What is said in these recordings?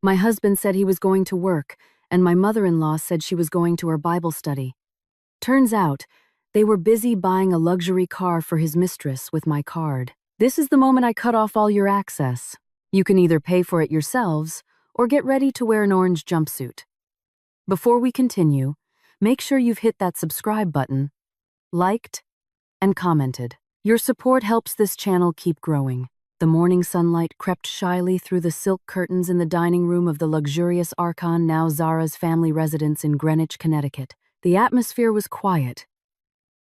My husband said he was going to work, and my mother-in-law said she was going to her Bible study. Turns out, they were busy buying a luxury car for his mistress with my card. This is the moment I cut off all your access. You can either pay for it yourselves or get ready to wear an orange jumpsuit. Before we continue, make sure you've hit that subscribe button, liked, and commented. Your support helps this channel keep growing. The morning sunlight crept shyly through the silk curtains in the dining room of the luxurious Archon, now Zara's family residence in Greenwich, Connecticut. The atmosphere was quiet,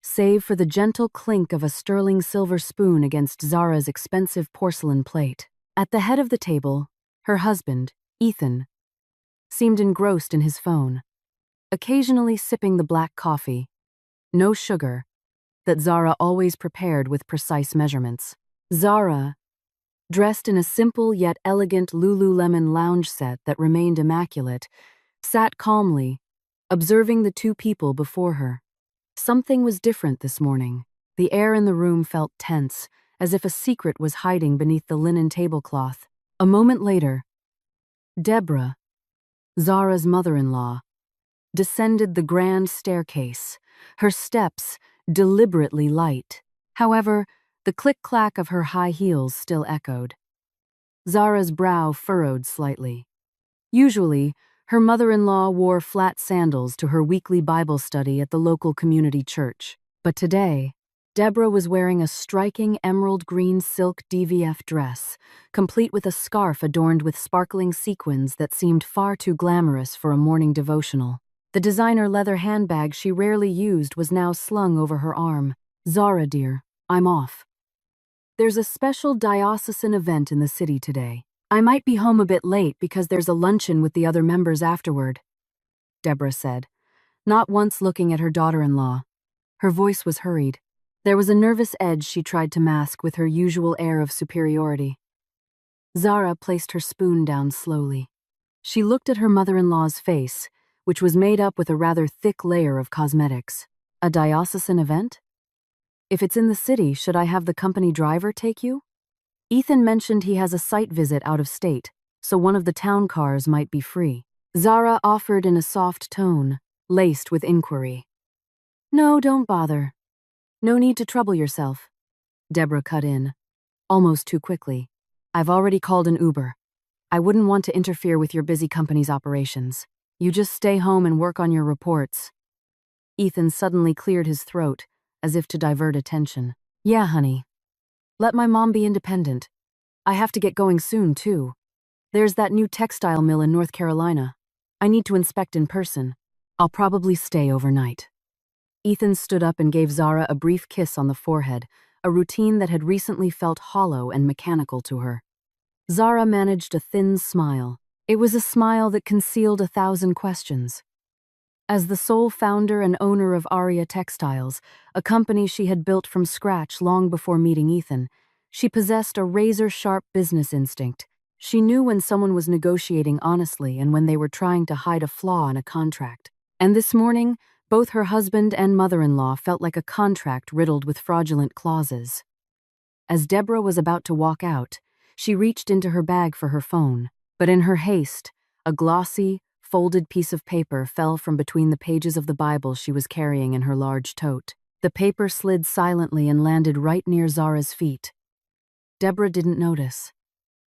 save for the gentle clink of a sterling silver spoon against Zara's expensive porcelain plate. At the head of the table, her husband, Ethan, seemed engrossed in his phone, occasionally sipping the black coffee, no sugar, that Zara always prepared with precise measurements. Zara, dressed in a simple yet elegant Lululemon lounge set that remained immaculate, sat calmly, observing the two people before her. Something was different this morning. The air in the room felt tense, as if a secret was hiding beneath the linen tablecloth. A moment later, Deborah, Zara's mother-in-law, descended the grand staircase, her steps deliberately light. However, the click-clack of her high heels still echoed. Zara's brow furrowed slightly. Usually, her mother-in-law wore flat sandals to her weekly Bible study at the local community church. But today, Deborah was wearing a striking emerald green silk DVF dress, complete with a scarf adorned with sparkling sequins that seemed far too glamorous for a morning devotional. The designer leather handbag she rarely used was now slung over her arm. "Zara, dear, I'm off. There's a special diocesan event in the city today. I might be home a bit late because there's a luncheon with the other members afterward," Deborah said, not once looking at her daughter-in-law. Her voice was hurried. There was a nervous edge she tried to mask with her usual air of superiority. Zara placed her spoon down slowly. She looked at her mother-in-law's face, which was made up with a rather thick layer of cosmetics. "A diocesan event? If it's in the city, should I have the company driver take you? Ethan mentioned he has a site visit out of state, so one of the town cars might be free." Zara offered in a soft tone, laced with inquiry. "No, don't bother. No need to trouble yourself," Deborah cut in, almost too quickly. "I've already called an Uber. I wouldn't want to interfere with your busy company's operations. You just stay home and work on your reports." Ethan suddenly cleared his throat, as if to divert attention. "Yeah, honey. Let my mom be independent. I have to get going soon, too. There's that new textile mill in North Carolina. I need to inspect in person. I'll probably stay overnight." Ethan stood up and gave Zara a brief kiss on the forehead, a routine that had recently felt hollow and mechanical to her. Zara managed a thin smile. It was a smile that concealed 1,000 questions. As the sole founder and owner of Aria Textiles, a company she had built from scratch long before meeting Ethan, she possessed a razor-sharp business instinct. She knew when someone was negotiating honestly and when they were trying to hide a flaw in a contract. And this morning, both her husband and mother-in-law felt like a contract riddled with fraudulent clauses. As Deborah was about to walk out, she reached into her bag for her phone, but in her haste, a glossy, folded piece of paper fell from between the pages of the Bible she was carrying in her large tote. The paper slid silently and landed right near Zara's feet. Deborah didn't notice.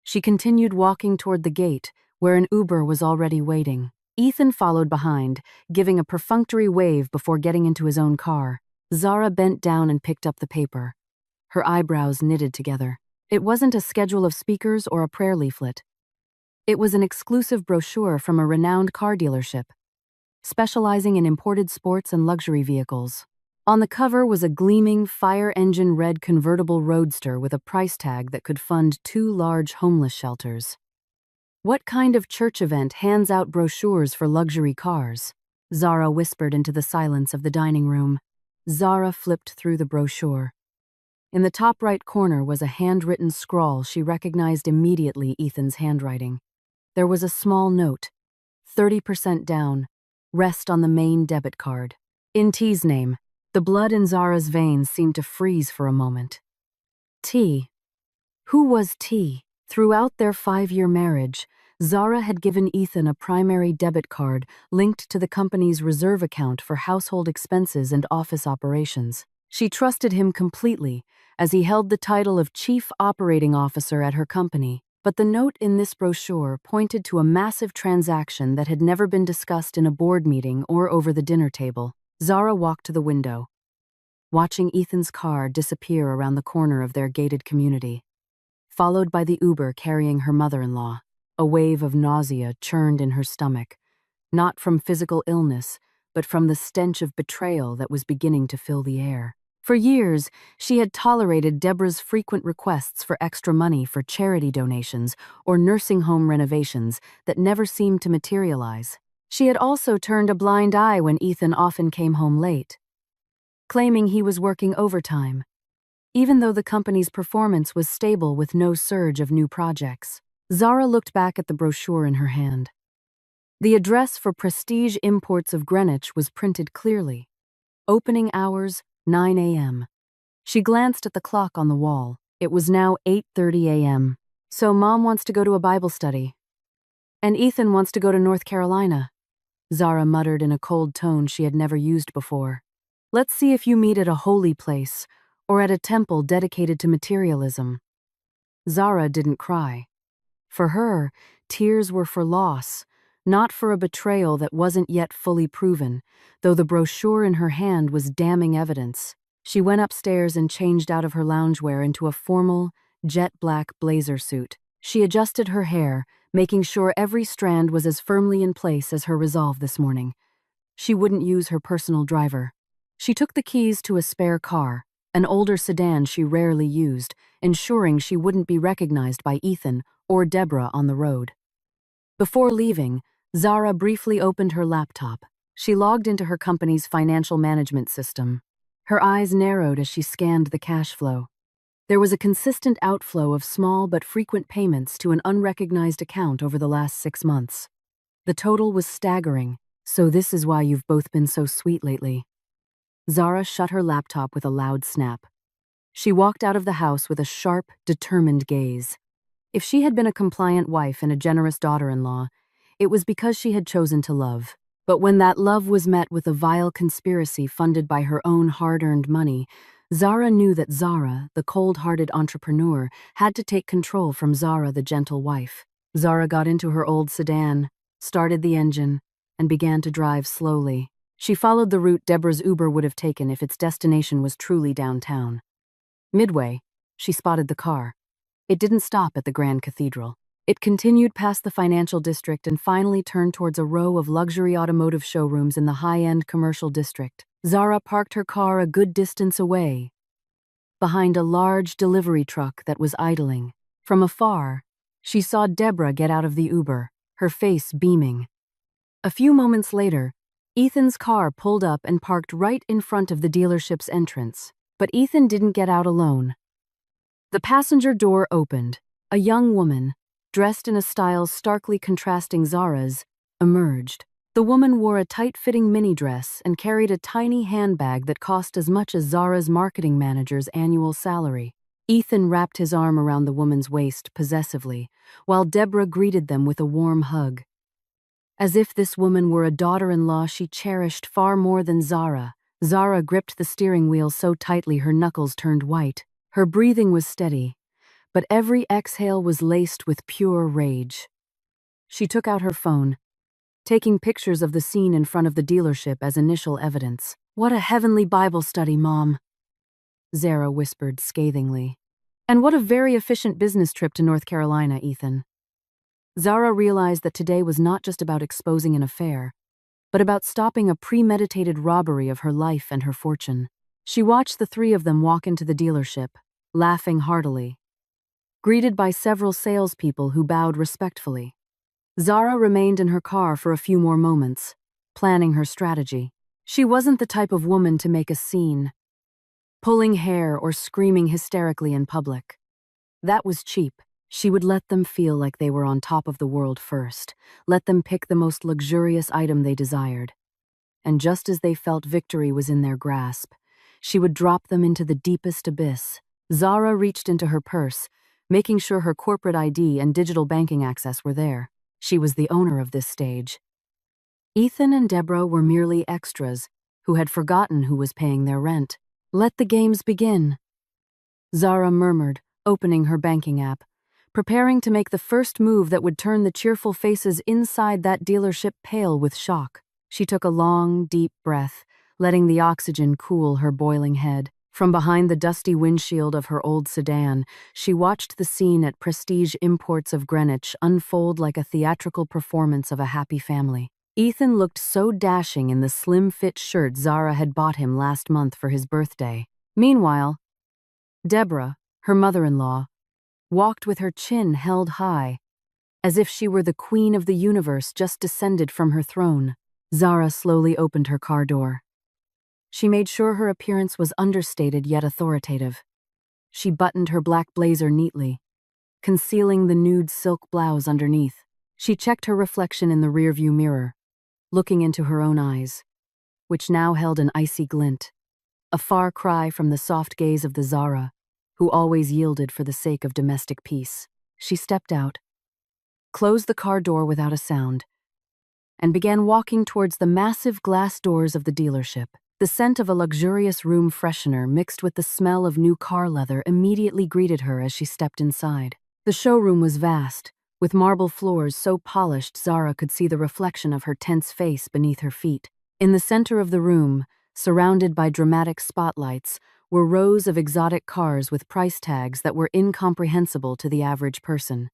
She continued walking toward the gate, where an Uber was already waiting. Ethan followed behind, giving a perfunctory wave before getting into his own car. Zara bent down and picked up the paper, her eyebrows knitted together. It wasn't a schedule of speakers or a prayer leaflet. It was an exclusive brochure from a renowned car dealership, specializing in imported sports and luxury vehicles. On the cover was a gleaming, fire-engine red convertible roadster with a price tag that could fund 2 large homeless shelters. "What kind of church event hands out brochures for luxury cars?" Zara whispered into the silence of the dining room. Zara flipped through the brochure. In the top right corner was a handwritten scrawl she recognized immediately Ethan's handwriting. There was a small note, 30% down, rest on the main debit card. In T's name, the blood in Zara's veins seemed to freeze for a moment. T. Who was T? Throughout their 5-year marriage, Zara had given Ethan a primary debit card linked to the company's reserve account for household expenses and office operations. She trusted him completely, as he held the title of Chief Operating Officer at her company. But the note in this brochure pointed to a massive transaction that had never been discussed in a board meeting or over the dinner table. Zara walked to the window, watching Ethan's car disappear around the corner of their gated community, followed by the Uber carrying her mother-in-law. A wave of nausea churned in her stomach, not from physical illness, but from the stench of betrayal that was beginning to fill the air. For years, she had tolerated Deborah's frequent requests for extra money for charity donations or nursing home renovations that never seemed to materialize. She had also turned a blind eye when Ethan often came home late, claiming he was working overtime, even though the company's performance was stable with no surge of new projects. Zara looked back at the brochure in her hand. The address for Prestige Imports of Greenwich was printed clearly. Opening hours, 9 a.m. She glanced at the clock on the wall. It was now 8:30 a.m. So Mom wants to go to a Bible study. And Ethan wants to go to North Carolina, Zara muttered in a cold tone she had never used before. Let's see if you meet at a holy place or at a temple dedicated to materialism. Zara didn't cry. For her, tears were for loss, not for a betrayal that wasn't yet fully proven, though the brochure in her hand was damning evidence. She went upstairs and changed out of her loungewear into a formal, jet-black blazer suit. She adjusted her hair, making sure every strand was as firmly in place as her resolve this morning. She wouldn't use her personal driver. She took the keys to a spare car, an older sedan she rarely used, ensuring she wouldn't be recognized by Ethan or Deborah on the road. Before leaving, Zara briefly opened her laptop. She logged into her company's financial management system. Her eyes narrowed as she scanned the cash flow. There was a consistent outflow of small but frequent payments to an unrecognized account over the last 6 months. The total was staggering. So this is why you've both been so sweet lately. Zara shut her laptop with a loud snap. She walked out of the house with a sharp, determined gaze. If she had been a compliant wife and a generous daughter-in-law, it was because she had chosen to love. But when that love was met with a vile conspiracy funded by her own hard-earned money, Zara knew that Zara, the cold-hearted entrepreneur, had to take control from Zara, the gentle wife. Zara got into her old sedan, started the engine, and began to drive slowly. She followed the route Deborah's Uber would have taken if its destination was truly downtown. Midway, she spotted the car. It didn't stop at the Grand Cathedral. It continued past the financial district and finally turned towards a row of luxury automotive showrooms in the high-end commercial district. Zara parked her car a good distance away, behind a large delivery truck that was idling. From afar, she saw Deborah get out of the Uber, her face beaming. A few moments later, Ethan's car pulled up and parked right in front of the dealership's entrance. But Ethan didn't get out alone. The passenger door opened. A young woman, dressed in a style starkly contrasting Zara's, emerged. The woman wore a tight-fitting mini dress and carried a tiny handbag that cost as much as Zara's marketing manager's annual salary. Ethan wrapped his arm around the woman's waist possessively, while Deborah greeted them with a warm hug. As if this woman were a daughter-in-law she cherished far more than Zara, Zara gripped the steering wheel so tightly her knuckles turned white. Her breathing was steady, but every exhale was laced with pure rage. She took out her phone, taking pictures of the scene in front of the dealership as initial evidence. "What a heavenly Bible study, Mom," Zara whispered scathingly. "And what a very efficient business trip to North Carolina, Ethan." Zara realized that today was not just about exposing an affair, but about stopping a premeditated robbery of her life and her fortune. She watched the three of them walk into the dealership, laughing heartily, greeted by several salespeople who bowed respectfully. Zara remained in her car for a few more moments, planning her strategy. She wasn't the type of woman to make a scene, pulling hair or screaming hysterically in public. That was cheap. She would let them feel like they were on top of the world first, let them pick the most luxurious item they desired. And just as they felt victory was in their grasp, she would drop them into the deepest abyss. Zara reached into her purse, making sure her corporate ID and digital banking access were there. She was the owner of this stage. Ethan and Deborah were merely extras who had forgotten who was paying their rent. Let the games begin, Zara murmured, opening her banking app, preparing to make the first move that would turn the cheerful faces inside that dealership pale with shock. She took a long, deep breath, letting the oxygen cool her boiling head. From behind the dusty windshield of her old sedan, she watched the scene at Prestige Imports of Greenwich unfold like a theatrical performance of a happy family. Ethan looked so dashing in the slim-fit shirt Zara had bought him last month for his birthday. Meanwhile, Deborah, her mother-in-law, walked with her chin held high, as if she were the queen of the universe just descended from her throne. Zara slowly opened her car door. She made sure her appearance was understated yet authoritative. She buttoned her black blazer neatly, concealing the nude silk blouse underneath. She checked her reflection in the rearview mirror, looking into her own eyes, which now held an icy glint, a far cry from the soft gaze of the Zara, who always yielded for the sake of domestic peace. She stepped out, closed the car door without a sound, and began walking towards the massive glass doors of the dealership. The scent of a luxurious room freshener mixed with the smell of new car leather immediately greeted her as she stepped inside. The showroom was vast, with marble floors so polished Zara could see the reflection of her tense face beneath her feet. In the center of the room, surrounded by dramatic spotlights, were rows of exotic cars with price tags that were incomprehensible to the average person.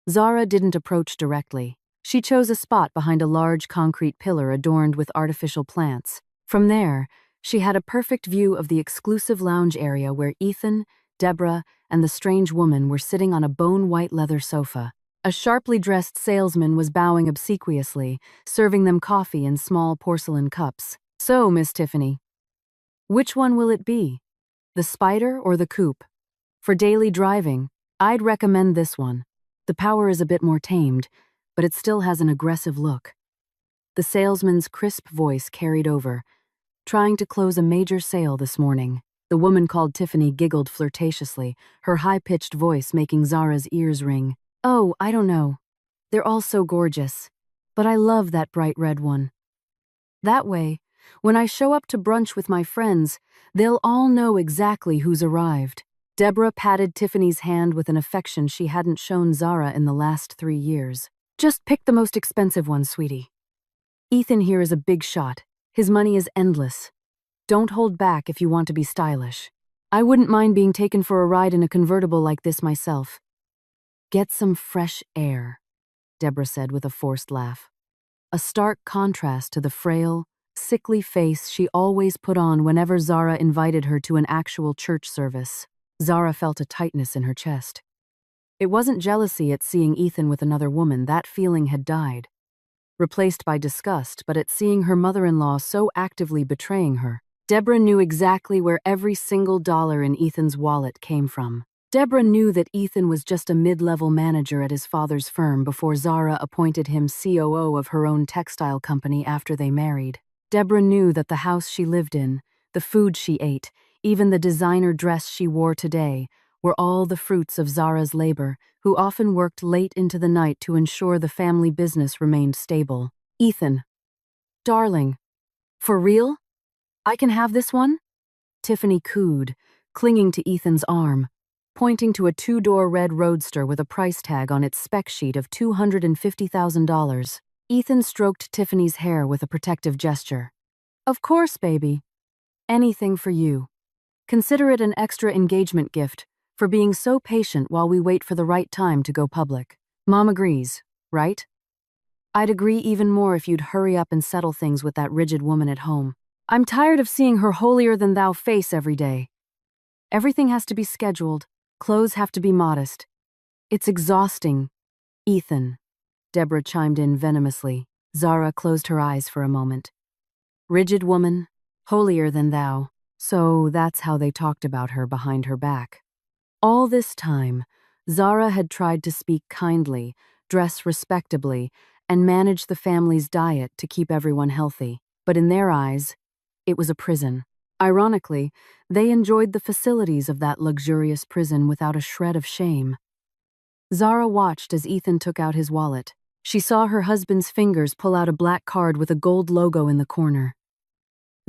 Zara didn't approach directly. She chose a spot behind a large concrete pillar adorned with artificial plants. From there, she had a perfect view of the exclusive lounge area where Ethan, Deborah, and the strange woman were sitting on a bone-white leather sofa. A sharply dressed salesman was bowing obsequiously, serving them coffee in small porcelain cups. "So, Miss Tiffany, which one will it be? The Spider or the Coupe? For daily driving, I'd recommend this one. The power is a bit more tamed, but it still has an aggressive look." The salesman's crisp voice carried over. "Trying to close a major sale this morning." The woman called Tiffany giggled flirtatiously, her high-pitched voice making Zara's ears ring. "Oh, I don't know. They're all so gorgeous. But I love that bright red one. That way, when I show up to brunch with my friends, they'll all know exactly who's arrived." Deborah patted Tiffany's hand with an affection she hadn't shown Zara in the last 3 years. "Just pick the most expensive one, sweetie. Ethan here is a big shot. His money is endless. Don't hold back if you want to be stylish. I wouldn't mind being taken for a ride in a convertible like this myself." "Get some fresh air," Deborah said with a forced laugh. A stark contrast to the frail, sickly face she always put on whenever Zara invited her to an actual church service. Zara felt a tightness in her chest. It wasn't jealousy at seeing Ethan with another woman, that feeling had died, replaced by disgust, but at seeing her mother-in-law so actively betraying her. Deborah knew exactly where every single dollar in Ethan's wallet came from. Deborah knew that Ethan was just a mid-level manager at his father's firm before Zara appointed him COO of her own textile company after they married. Deborah knew that the house she lived in, the food she ate, even the designer dress she wore today, were all the fruits of Zara's labor, who often worked late into the night to ensure the family business remained stable. "Ethan, darling, for real? I can have this one?" Tiffany cooed, clinging to Ethan's arm, pointing to a 2-door red roadster with a price tag on its spec sheet of $250,000. Ethan stroked Tiffany's hair with a protective gesture. "Of course, baby. Anything for you. Consider it an extra engagement gift for being so patient while we wait for the right time to go public. Mom agrees, right? I'd agree even more if you'd hurry up and settle things with that rigid woman at home. I'm tired of seeing her holier-than-thou face every day. Everything has to be scheduled. Clothes have to be modest. It's exhausting, Ethan." Deborah chimed in venomously. Zara closed her eyes for a moment. Rigid woman, holier than thou. So that's how they talked about her behind her back. All this time, Zara had tried to speak kindly, dress respectably, and manage the family's diet to keep everyone healthy. But in their eyes, it was a prison. Ironically, they enjoyed the facilities of that luxurious prison without a shred of shame. Zara watched as Ethan took out his wallet. She saw her husband's fingers pull out a black card with a gold logo in the corner.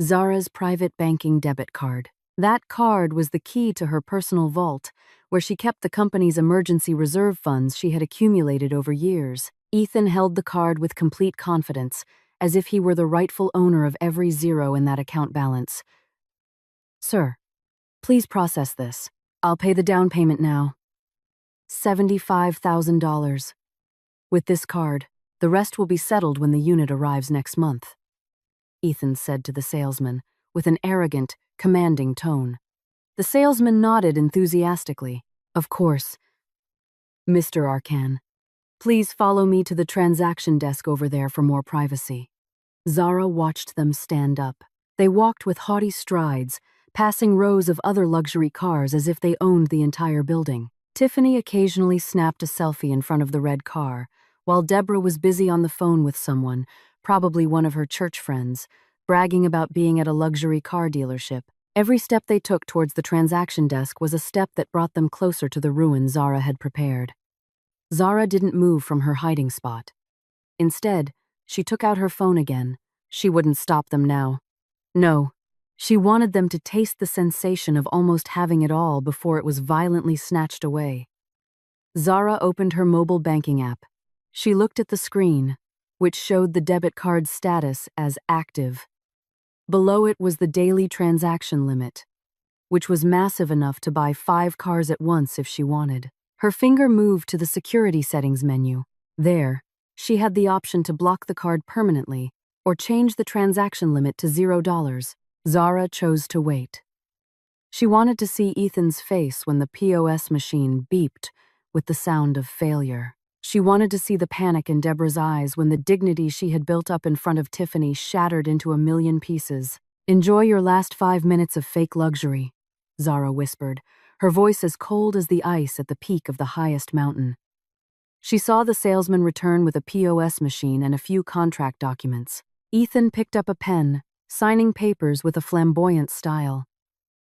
Zara's private banking debit card. That card was the key to her personal vault, where she kept the company's emergency reserve funds she had accumulated over years. Ethan held the card with complete confidence, as if he were the rightful owner of every zero in that account balance. "Sir, please process this. I'll pay the down payment now. $75,000. With this card, the rest will be settled when the unit arrives next month," Ethan said to the salesman, with an arrogant, commanding tone. The salesman nodded enthusiastically. "Of course, Mr. Arcan. Please follow me to the transaction desk over there for more privacy." Zara watched them stand up. They walked with haughty strides, passing rows of other luxury cars as if they owned the entire building. Tiffany occasionally snapped a selfie in front of the red car, while Deborah was busy on the phone with someone, probably one of her church friends, bragging about being at a luxury car dealership. Every step they took towards the transaction desk was a step that brought them closer to the ruin Zara had prepared. Zara didn't move from her hiding spot. Instead, she took out her phone again. She wouldn't stop them now. No, she wanted them to taste the sensation of almost having it all before it was violently snatched away. Zara opened her mobile banking app. She looked at the screen, which showed the debit card's status as active. Below it was the daily transaction limit, which was massive enough to buy 5 cars at once if she wanted. Her finger moved to the security settings menu. There, she had the option to block the card permanently or change the transaction limit to $0. Zara chose to wait. She wanted to see Ethan's face when the POS machine beeped with the sound of failure. She wanted to see the panic in Deborah's eyes when the dignity she had built up in front of Tiffany shattered into a million pieces. "Enjoy your last 5 minutes of fake luxury," Zara whispered, her voice as cold as the ice at the peak of the highest mountain. She saw the salesman return with a POS machine and a few contract documents. Ethan picked up a pen, signing papers with a flamboyant style.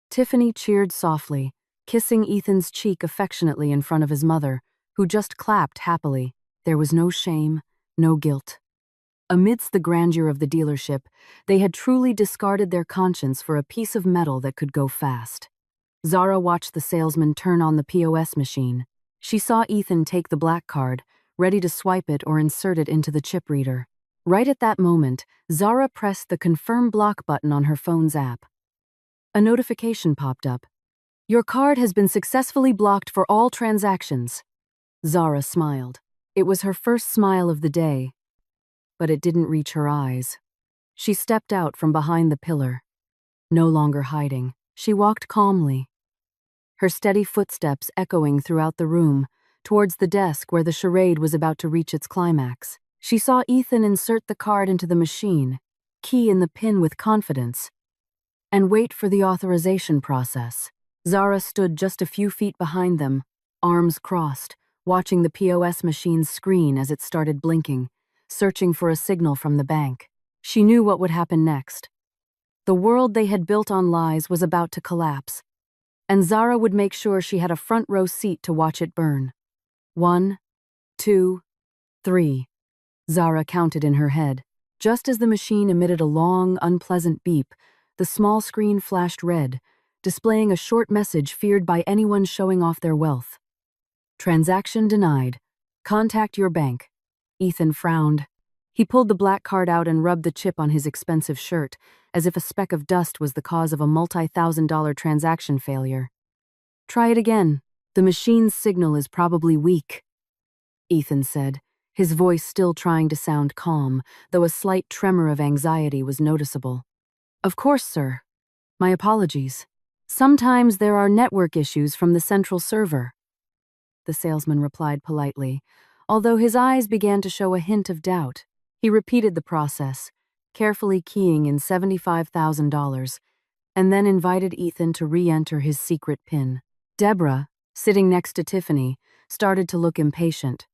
Tiffany cheered softly, kissing Ethan's cheek affectionately in front of his mother, who just clapped happily. There was no shame, no guilt. Amidst the grandeur of the dealership, they had truly discarded their conscience for a piece of metal that could go fast. Zara watched the salesman turn on the POS machine. She saw Ethan take the black card, ready to swipe it or insert it into the chip reader. Right at that moment, Zara pressed the Confirm Block button on her phone's app. A notification popped up. "Your card has been successfully blocked for all transactions." Zara smiled. It was her first smile of the day, but it didn't reach her eyes. She stepped out from behind the pillar. No longer hiding, she walked calmly, her steady footsteps echoing throughout the room, towards the desk where the charade was about to reach its climax. She saw Ethan insert the card into the machine, key in the pin with confidence, and wait for the authorization process. Zara stood just a few feet behind them, arms crossed, watching the POS machine's screen as it started blinking, searching for a signal from the bank. She knew what would happen next. The world they had built on lies was about to collapse, and Zara would make sure she had a front-row seat to watch it burn. 1, 2, 3. Zara counted in her head. Just as the machine emitted a long, unpleasant beep, the small screen flashed red, displaying a short message feared by anyone showing off their wealth. "Transaction denied. Contact your bank." Ethan frowned. He pulled the black card out and rubbed the chip on his expensive shirt, as if a speck of dust was the cause of a multi-$1,000 transaction failure. "Try it again. The machine's signal is probably weak," Ethan said, his voice still trying to sound calm, though a slight tremor of anxiety was noticeable. "Of course, sir. My apologies. Sometimes there are network issues from the central server," the salesman replied politely, although his eyes began to show a hint of doubt. He repeated the process, carefully keying in $75,000, and then invited Ethan to re-enter his secret PIN. Deborah, sitting next to Tiffany, started to look impatient.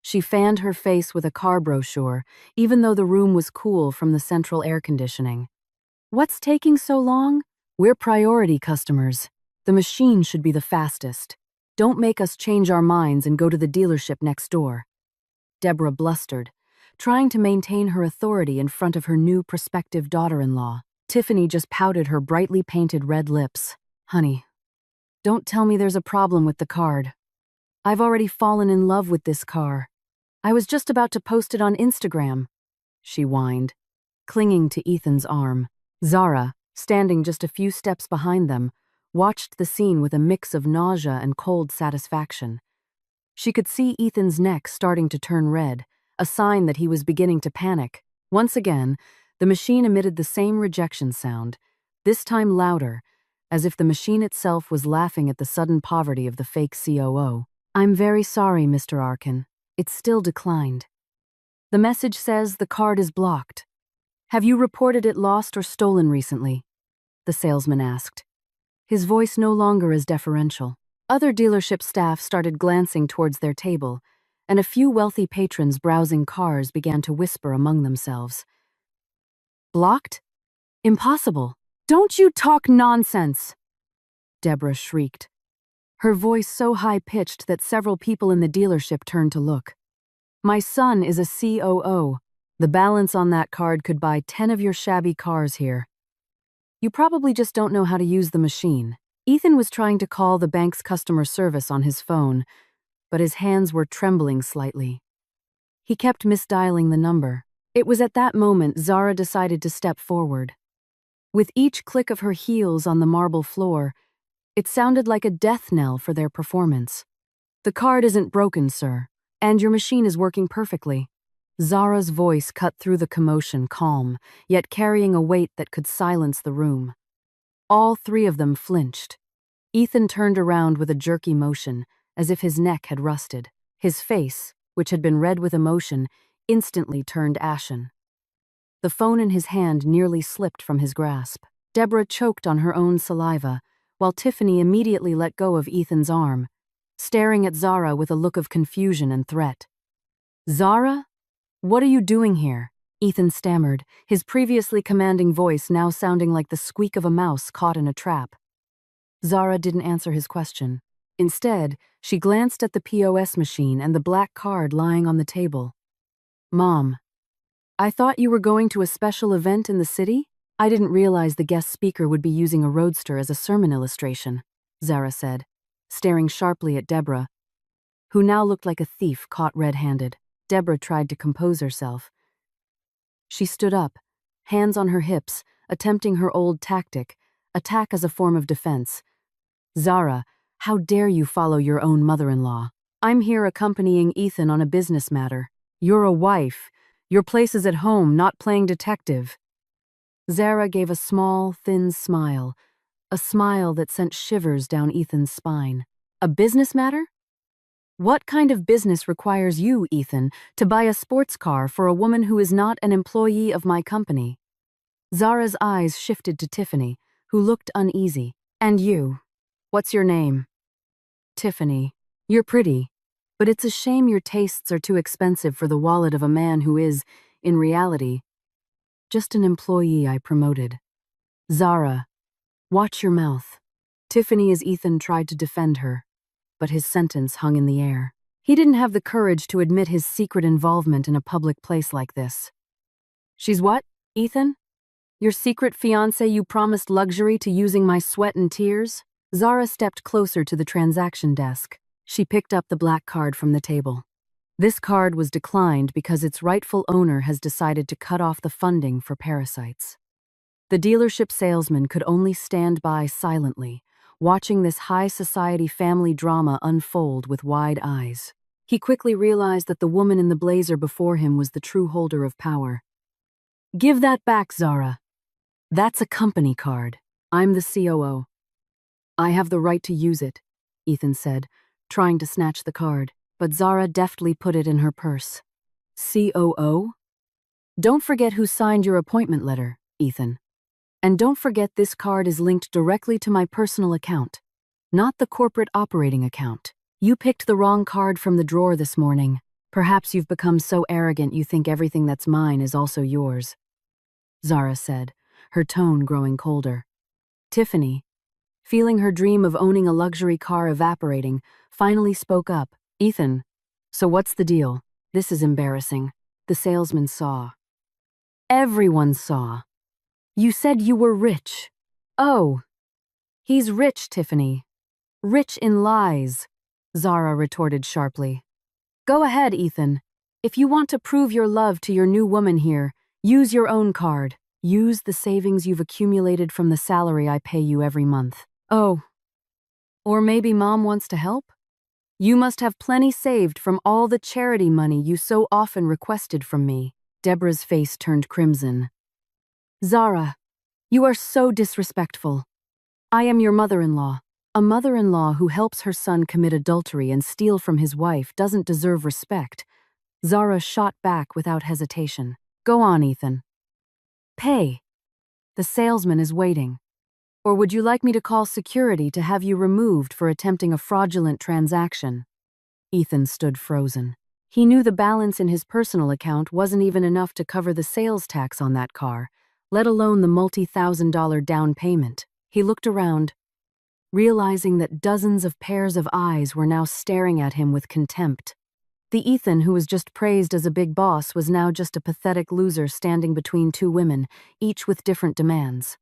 She fanned her face with a car brochure, even though the room was cool from the central air conditioning. "What's taking so long? We're priority customers. The machine should be the fastest. Don't make us change our minds and go to the dealership next door." Deborah blustered, trying to maintain her authority in front of her new prospective daughter-in-law. Tiffany just pouted her brightly painted red lips. Honey, don't tell me there's a problem with the card. I've already fallen in love with this car. I was just about to post it on Instagram, she whined, clinging to Ethan's arm. Zara, standing just a few steps behind them, watched the scene with a mix of nausea and cold satisfaction. She could see Ethan's neck starting to turn red, a sign that he was beginning to panic. Once again, the machine emitted the same rejection sound, this time louder, as if the machine itself was laughing at the sudden poverty of the fake COO. I'm very sorry, Mr. Arkin. It's still declined. The message says the card is blocked. Have you reported it lost or stolen recently? The salesman asked, his voice no longer as deferential. Other dealership staff started glancing towards their table, and a few wealthy patrons browsing cars began to whisper among themselves. Blocked? Impossible. Don't you talk nonsense! Deborah shrieked, her voice so high-pitched that several people in the dealership turned to look. My son is a COO. The balance on that card could buy 10 of your shabby cars here. You probably just don't know how to use the machine. Ethan was trying to call the bank's customer service on his phone, but his hands were trembling slightly. He kept misdialing the number. It was at that moment Zara decided to step forward. With each click of her heels on the marble floor, it sounded like a death knell for their performance. The card isn't broken, sir, and your machine is working perfectly. Zara's voice cut through the commotion, calm, yet carrying a weight that could silence the room. All three of them flinched. Ethan turned around with a jerky motion, as if his neck had rusted. His face, which had been red with emotion, instantly turned ashen. The phone in his hand nearly slipped from his grasp. Deborah choked on her own saliva, while Tiffany immediately let go of Ethan's arm, staring at Zara with a look of confusion and threat. Zara? What are you doing here? Ethan stammered, his previously commanding voice now sounding like the squeak of a mouse caught in a trap. Zara didn't answer his question. Instead, she glanced at the POS machine and the black card lying on the table. Mom, I thought you were going to a special event in the city? I didn't realize the guest speaker would be using a roadster as a sermon illustration, Zara said, staring sharply at Deborah, who now looked like a thief caught red-handed. Deborah tried to compose herself. She stood up, hands on her hips, attempting her old tactic, attack as a form of defense. Zara, how dare you follow your own mother-in-law? I'm here accompanying Ethan on a business matter. You're a wife. Your place is at home, not playing detective. Zara gave a small, thin smile, a smile that sent shivers down Ethan's spine. A business matter? What kind of business requires you, Ethan, to buy a sports car for a woman who is not an employee of my company? Zara's eyes shifted to Tiffany, who looked uneasy. And you? What's your name? Tiffany. You're pretty, but it's a shame your tastes are too expensive for the wallet of a man who is, in reality, just an employee I promoted. Zara, watch your mouth. Tiffany as Ethan tried to defend her, but his sentence hung in the air. He didn't have the courage to admit his secret involvement in a public place like this. She's what, Ethan? Your secret fiancé you promised luxury to using my sweat and tears? Zara stepped closer to the transaction desk. She picked up the black card from the table. This card was declined because its rightful owner has decided to cut off the funding for parasites. The dealership salesman could only stand by silently, watching this high society family drama unfold with wide eyes. He quickly realized that the woman in the blazer before him was the true holder of power. Give that back, Zara. That's a company card. I'm the COO. I have the right to use it, Ethan said, trying to snatch the card, but Zara deftly put it in her purse. COO? Don't forget who signed your appointment letter, Ethan. And don't forget this card is linked directly to my personal account, not the corporate operating account. You picked the wrong card from the drawer this morning. Perhaps you've become so arrogant you think everything that's mine is also yours, Zara said, her tone growing colder. Tiffany, feeling her dream of owning a luxury car evaporating, finally spoke up. Ethan, so what's the deal? This is embarrassing. The salesman saw. Everyone saw. You said you were rich. Oh, he's rich, Tiffany. Rich in lies, Zara retorted sharply. Go ahead, Ethan. If you want to prove your love to your new woman here, use your own card. Use the savings you've accumulated from the salary I pay you every month. Oh, or maybe Mom wants to help? You must have plenty saved from all the charity money you so often requested from me. Deborah's face turned crimson. Zara, you are so disrespectful. I am your mother-in-law. A mother-in-law who helps her son commit adultery and steal from his wife doesn't deserve respect. Zara shot back without hesitation. Go on, Ethan. Pay. The salesman is waiting. Or would you like me to call security to have you removed for attempting a fraudulent transaction? Ethan stood frozen. He knew the balance in his personal account wasn't even enough to cover the sales tax on that car, let alone the multi-thousand-dollar down payment. He looked around, realizing that dozens of pairs of eyes were now staring at him with contempt. The Ethan who was just praised as a big boss was now just a pathetic loser standing between two women, each with different demands.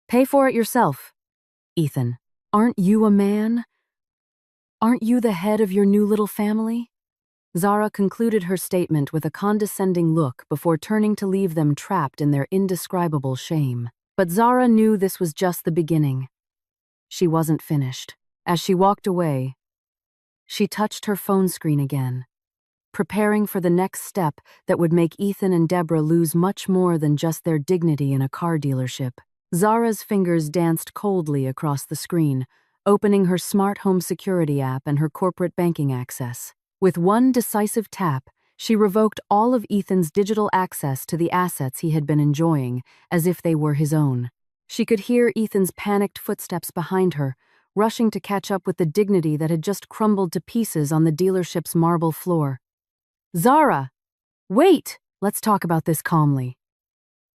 Pay for it yourself. Ethan, aren't you a man? Aren't you the head of your new little family? Zara concluded her statement with a condescending look before turning to leave them trapped in their indescribable shame. But Zara knew this was just the beginning. She wasn't finished. As she walked away, she touched her phone screen again, preparing for the next step that would make Ethan and Deborah lose much more than just their dignity in a car dealership. Zara's fingers danced coldly across the screen, opening her smart home security app and her corporate banking access. With one decisive tap, she revoked all of Ethan's digital access to the assets he had been enjoying, as if they were his own. She could hear Ethan's panicked footsteps behind her, rushing to catch up with the dignity that had just crumbled to pieces on the dealership's marble floor. Zara! Wait! Let's talk about this calmly.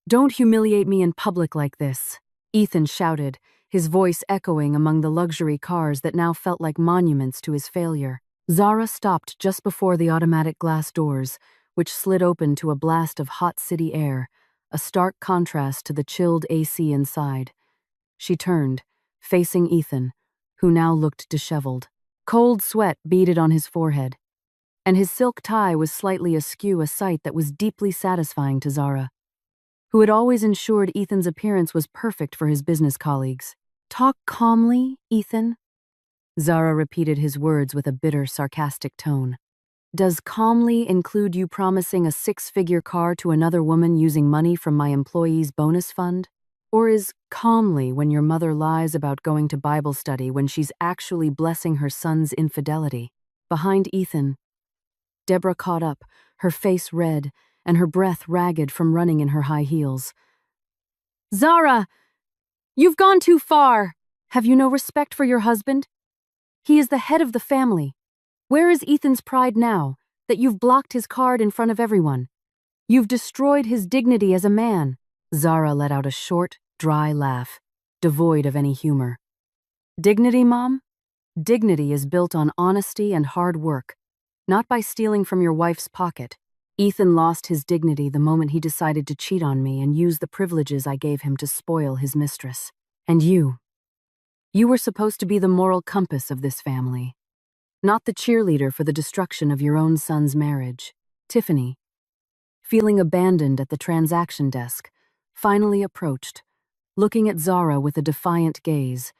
Don't humiliate me in public like this, Ethan shouted, his voice echoing among the luxury cars that now felt like monuments to his failure. Zara stopped just before the automatic glass doors, which slid open to a blast of hot city air, a stark contrast to the chilled AC inside. She turned, facing Ethan, who now looked disheveled. Cold sweat beaded on his forehead, and his silk tie was slightly askew, a sight that was deeply satisfying to Zara, who had always ensured Ethan's appearance was perfect for his business colleagues. Talk calmly, Ethan. Zara repeated his words with a bitter, sarcastic tone. Does calmly include you promising a six-figure car to another woman using money from my employee's bonus fund? Or is calmly when your mother lies about going to Bible study when she's actually blessing her son's infidelity? Behind Ethan, Deborah caught up, her face red, and her breath ragged from running in her high heels. Zara! You've gone too far! Have you no respect for your husband? He is the head of the family. Where is Ethan's pride now, that you've blocked his card in front of everyone? You've destroyed his dignity as a man. Zara let out a short, dry laugh, devoid of any humor. Dignity, Mom? Dignity is built on honesty and hard work, not by stealing from your wife's pocket. Ethan lost his dignity the moment he decided to cheat on me and use the privileges I gave him to spoil his mistress. And you were supposed to be the moral compass of this family, not the cheerleader for the destruction of your own son's marriage. Tiffany, feeling abandoned at the transaction desk, finally approached, looking at Zara with a defiant gaze,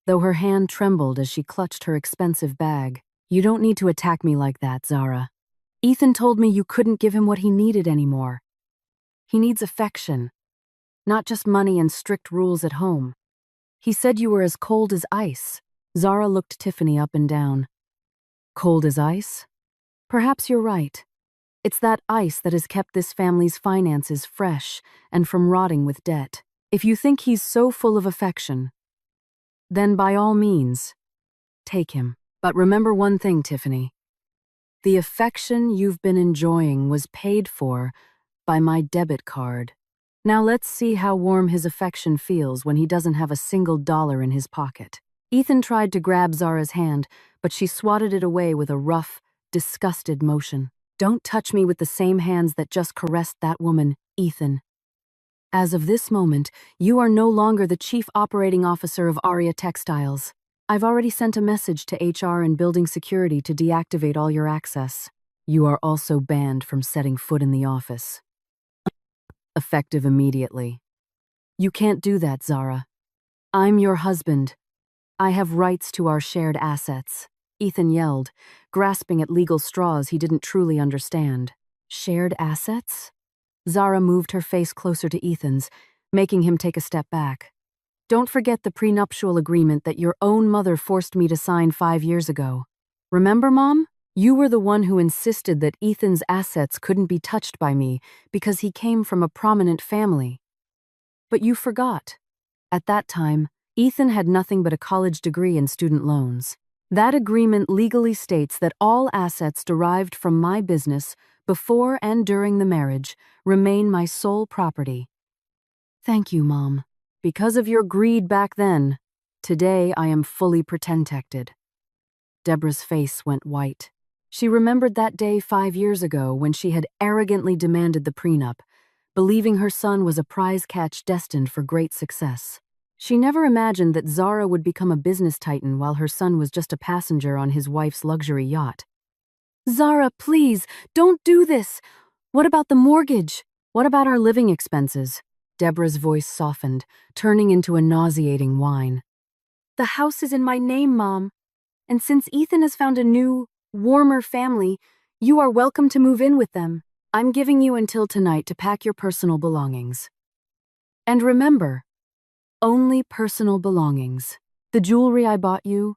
though her hand trembled as she clutched her expensive bag. You don't need to attack me like that, Zara. Ethan told me you couldn't give him what he needed anymore. He needs affection, not just money and strict rules at home. He said you were as cold as ice. Zara looked Tiffany up and down. Cold as ice? Perhaps you're right. It's that ice that has kept this family's finances fresh and from rotting with debt. If you think he's so full of affection, then by all means, take him. But remember one thing, Tiffany. The affection you've been enjoying was paid for by my debit card. Now let's see how warm his affection feels when he doesn't have a single dollar in his pocket. Ethan tried to grab Zara's hand, but she swatted it away with a rough, disgusted motion. Don't touch me with the same hands that just caressed that woman, Ethan. As of this moment, you are no longer the chief operating officer of Aria Textiles. I've already sent a message to HR and building security to deactivate all your access. You are also banned from setting foot in the office. Effective immediately. You can't do that, Zara. I'm your husband. I have rights to our shared assets, Ethan yelled, grasping at legal straws he didn't truly understand. Shared assets? Zara moved her face closer to Ethan's, making him take a step back. Don't forget the prenuptial agreement that your own mother forced me to sign 5 years ago. Remember, Mom? You were the one who insisted that Ethan's assets couldn't be touched by me because he came from a prominent family. But you forgot. At that time, Ethan had nothing but a college degree and student loans. That agreement legally states that all assets derived from my business before and during the marriage remain my sole property. Thank you, Mom. Because of your greed back then, today I am fully protected. Deborah's face went white. She remembered that day 5 years ago when she had arrogantly demanded the prenup, believing her son was a prize catch destined for great success. She never imagined that Zara would become a business titan while her son was just a passenger on his wife's luxury yacht. Zara, please, don't do this. What about the mortgage? What about our living expenses? Deborah's voice softened, turning into a nauseating whine. The house is in my name, Mom. And since Ethan has found a new, warmer family, you are welcome to move in with them. I'm giving you until tonight to pack your personal belongings. And remember, only personal belongings. The jewelry I bought you,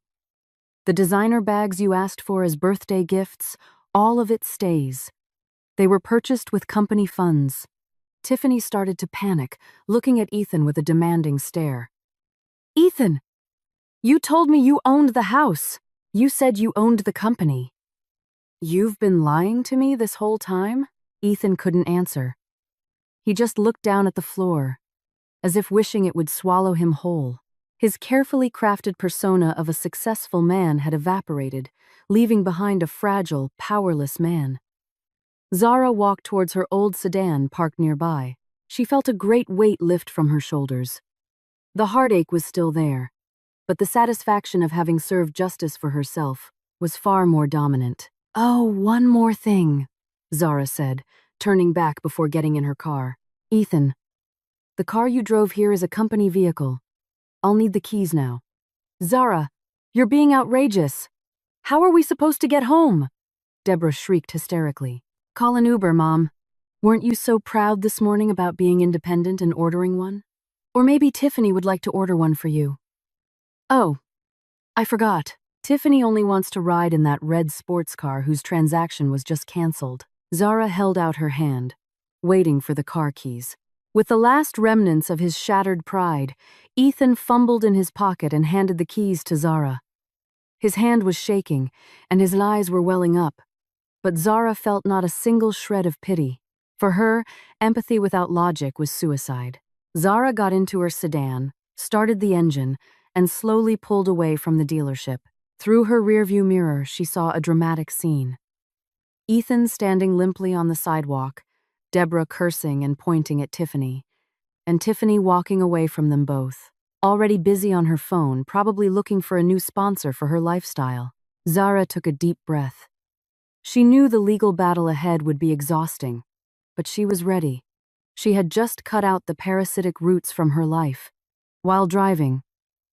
the designer bags you asked for as birthday gifts, all of it stays. They were purchased with company funds. Tiffany started to panic, looking at Ethan with a demanding stare. Ethan, you told me you owned the house. You said you owned the company. You've been lying to me this whole time? Ethan couldn't answer. He just looked down at the floor, as if wishing it would swallow him whole. His carefully crafted persona of a successful man had evaporated, leaving behind a fragile, powerless man. Zara walked towards her old sedan parked nearby. She felt a great weight lift from her shoulders. The heartache was still there, but the satisfaction of having served justice for herself was far more dominant. Oh, one more thing, Zara said, turning back before getting in her car. Ethan, the car you drove here is a company vehicle. I'll need the keys now. Zara, you're being outrageous. How are we supposed to get home? Deborah shrieked hysterically. Call an Uber, Mom. Weren't you so proud this morning about being independent and ordering one? Or maybe Tiffany would like to order one for you. Oh, I forgot. Tiffany only wants to ride in that red sports car whose transaction was just canceled. Zara held out her hand, waiting for the car keys. With the last remnants of his shattered pride, Ethan fumbled in his pocket and handed the keys to Zara. His hand was shaking, and his eyes were welling up, but Zara felt not a single shred of pity. For her, empathy without logic was suicide. Zara got into her sedan, started the engine, and slowly pulled away from the dealership. Through her rearview mirror, she saw a dramatic scene. Ethan standing limply on the sidewalk, Deborah cursing and pointing at Tiffany, and Tiffany walking away from them both, already busy on her phone, probably looking for a new sponsor for her lifestyle. Zara took a deep breath. She knew the legal battle ahead would be exhausting, but she was ready. She had just cut out the parasitic roots from her life. While driving,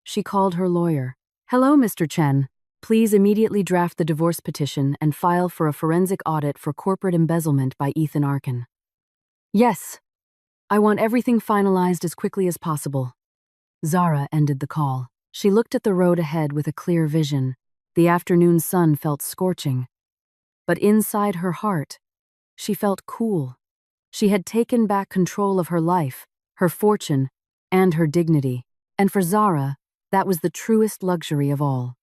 she called her lawyer. Hello, Mr. Chen. Please immediately draft the divorce petition and file for a forensic audit for corporate embezzlement by Ethan Arkin. Yes. I want everything finalized as quickly as possible. Zara ended the call. She looked at the road ahead with a clear vision. The afternoon sun felt scorching. But inside her heart, she felt cool. She had taken back control of her life, her fortune, and her dignity. And for Zara, that was the truest luxury of all.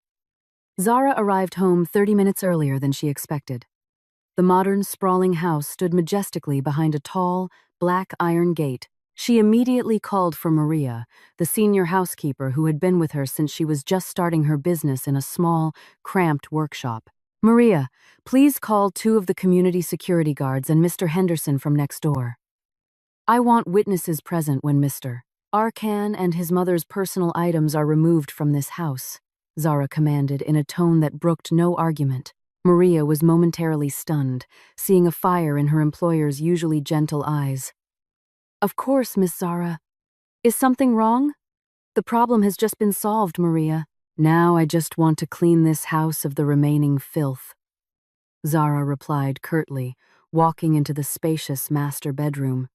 Zara arrived home 30 minutes earlier than she expected. The modern, sprawling house stood majestically behind a tall, black iron gate. She immediately called for Maria, the senior housekeeper who had been with her since she was just starting her business in a small, cramped workshop. Maria, please call 2 of the community security guards and Mr. Henderson from next door. I want witnesses present when Mr. Arkan and his mother's personal items are removed from this house, Zara commanded in a tone that brooked no argument. Maria was momentarily stunned, seeing a fire in her employer's usually gentle eyes. Of course, Miss Zara. Is something wrong? The problem has just been solved, Maria. Now I just want to clean this house of the remaining filth. Zara replied curtly, walking into the spacious master bedroom.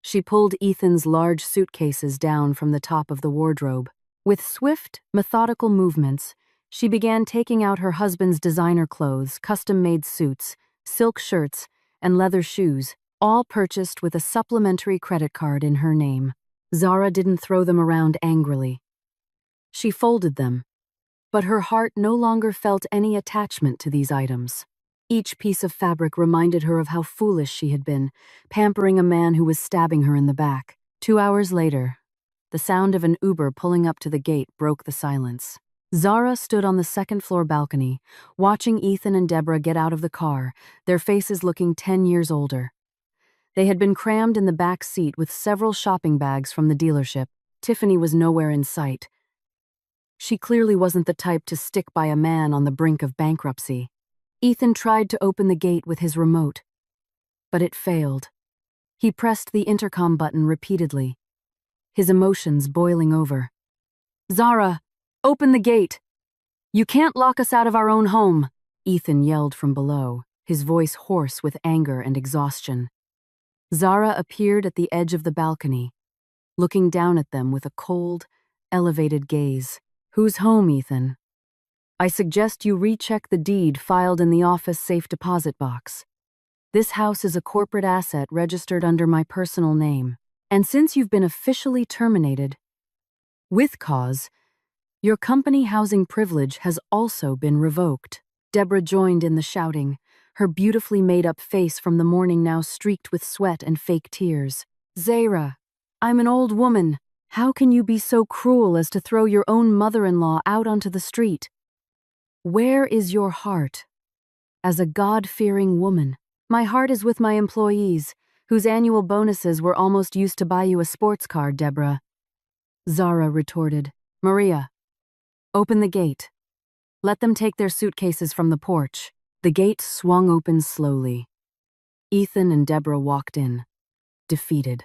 She pulled Ethan's large suitcases down from the top of the wardrobe. With swift, methodical movements, she began taking out her husband's designer clothes, custom-made suits, silk shirts, and leather shoes, all purchased with a supplementary credit card in her name. Zara didn't throw them around angrily. She folded them, but her heart no longer felt any attachment to these items. Each piece of fabric reminded her of how foolish she had been, pampering a man who was stabbing her in the back. 2 hours later, the sound of an Uber pulling up to the gate broke the silence. Zara stood on the second-floor balcony, watching Ethan and Deborah get out of the car, their faces looking 10 years older. They had been crammed in the back seat with several shopping bags from the dealership. Tiffany was nowhere in sight. She clearly wasn't the type to stick by a man on the brink of bankruptcy. Ethan tried to open the gate with his remote, but it failed. He pressed the intercom button repeatedly, his emotions boiling over. Zara, open the gate! You can't lock us out of our own home, Ethan yelled from below, his voice hoarse with anger and exhaustion. Zara appeared at the edge of the balcony, looking down at them with a cold, elevated gaze. Who's home, Ethan? I suggest you recheck the deed filed in the office safe deposit box. This house is a corporate asset registered under my personal name, and since you've been officially terminated with cause, your company housing privilege has also been revoked. Deborah joined in the shouting, her beautifully made-up face from the morning now streaked with sweat and fake tears. Zara, I'm an old woman. How can you be so cruel as to throw your own mother-in-law out onto the street? Where is your heart? As a God-fearing woman, my heart is with my employees, whose annual bonuses were almost used to buy you a sports car, Deborah. Zara retorted. Maria, open the gate. Let them take their suitcases from the porch. The gate swung open slowly. Ethan and Deborah walked in, defeated.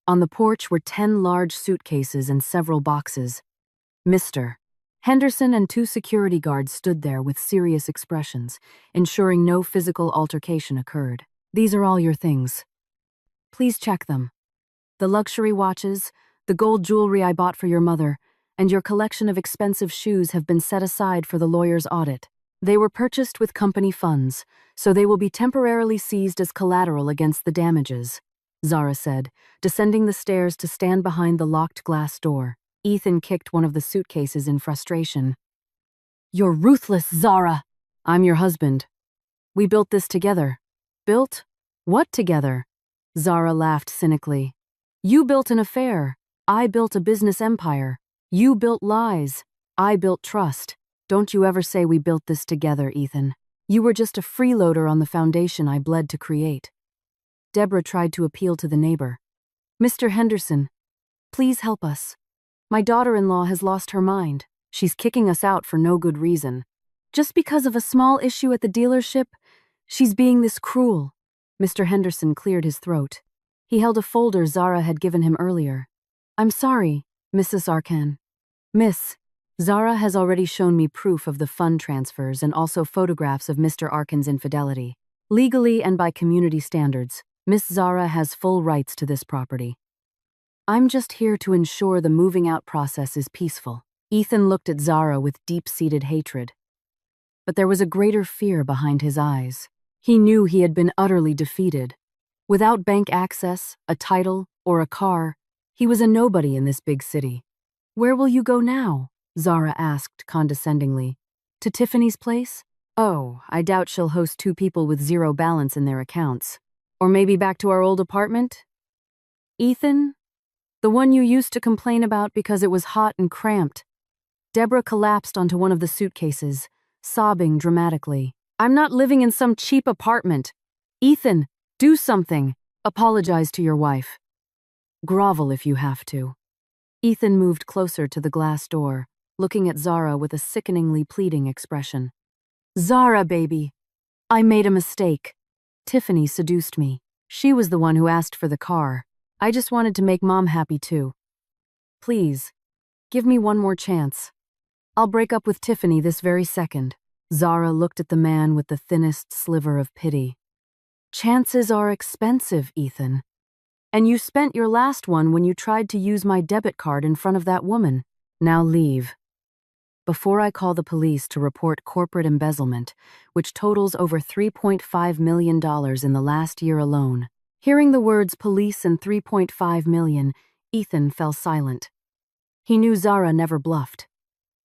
On the porch were 10 large suitcases and several boxes. Mr. Henderson and 2 security guards stood there with serious expressions, ensuring no physical altercation occurred. These are all your things. Please check them. The luxury watches, the gold jewelry I bought for your mother, and your collection of expensive shoes have been set aside for the lawyer's audit. They were purchased with company funds, so they will be temporarily seized as collateral against the damages, Zara said, descending the stairs to stand behind the locked glass door. Ethan kicked one of the suitcases in frustration. You're ruthless, Zara! I'm your husband. We built this together. Built? What together? Zara laughed cynically. You built an affair. I built a business empire. You built lies. I built trust. Don't you ever say we built this together, Ethan. You were just a freeloader on the foundation I bled to create. Deborah tried to appeal to the neighbor. Mr. Henderson, please help us. My daughter-in-law has lost her mind. She's kicking us out for no good reason. Just because of a small issue at the dealership, she's being this cruel. Mr. Henderson cleared his throat. He held a folder Zara had given him earlier. I'm sorry, Mrs. Arkan. Miss, Zara has already shown me proof of the fund transfers and also photographs of Mr. Arkan's infidelity. Legally and by community standards, Miss Zara has full rights to this property. I'm just here to ensure the moving out process is peaceful. Ethan looked at Zara with deep-seated hatred. But there was a greater fear behind his eyes. He knew he had been utterly defeated. Without bank access, a title, or a car, he was a nobody in this big city. Where will you go now? Zara asked condescendingly. To Tiffany's place? Oh, I doubt she'll host 2 people with 0 balance in their accounts. Or maybe back to our old apartment? Ethan? The one you used to complain about because it was hot and cramped. Deborah collapsed onto one of the suitcases, sobbing dramatically. I'm not living in some cheap apartment. Ethan, do something. Apologize to your wife. Grovel if you have to. Ethan moved closer to the glass door, looking at Zara with a sickeningly pleading expression. Zara, baby. I made a mistake. Tiffany seduced me. She was the one who asked for the car. I just wanted to make Mom happy too. Please, give me one more chance. I'll break up with Tiffany this very second. Zara looked at the man with the thinnest sliver of pity. Chances are expensive, Ethan. And you spent your last one when you tried to use my debit card in front of that woman. Now leave. Before I call the police to report corporate embezzlement, which totals over $3.5 million in the last year alone. Hearing the words police and $3.5 million, Ethan fell silent. He knew Zara never bluffed.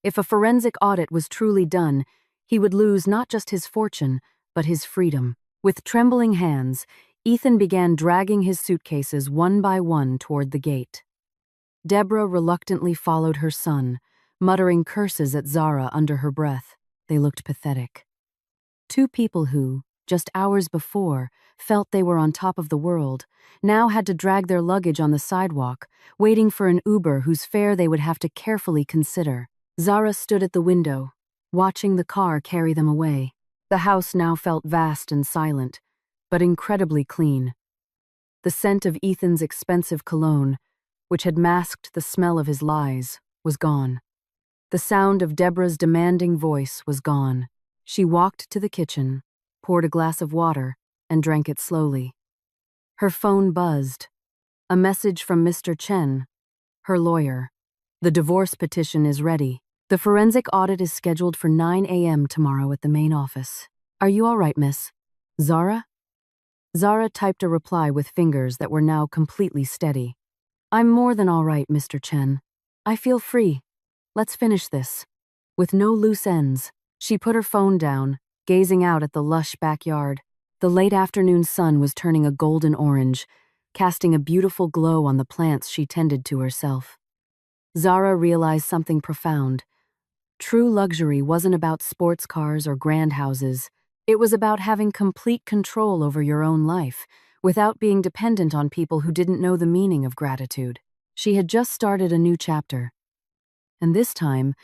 If a forensic audit was truly done, he would lose not just his fortune, but his freedom. With trembling hands, Ethan began dragging his suitcases one by one toward the gate. Deborah reluctantly followed her son, muttering curses at Zara under her breath. They looked pathetic. Two people who, just hours before, felt they were on top of the world, now had to drag their luggage on the sidewalk, waiting for an Uber whose fare they would have to carefully consider. Zara stood at the window, watching the car carry them away. The house now felt vast and silent, but incredibly clean. The scent of Ethan's expensive cologne, which had masked the smell of his lies, was gone. The sound of Deborah's demanding voice was gone. She walked to the kitchen, poured a glass of water, and drank it slowly. Her phone buzzed. A message from Mr. Chen, her lawyer. The divorce petition is ready. The forensic audit is scheduled for 9 a.m. tomorrow at the main office. Are you all right, miss? Zara? Zara typed a reply with fingers that were now completely steady. I'm more than all right, Mr. Chen. I feel free. Let's finish this. With no loose ends, she put her phone down, gazing out at the lush backyard. The late afternoon sun was turning a golden orange, casting a beautiful glow on the plants she tended to herself. Zara realized something profound. True luxury wasn't about sports cars or grand houses. It was about having complete control over your own life, without being dependent on people who didn't know the meaning of gratitude. She had just started a new chapter. And this time,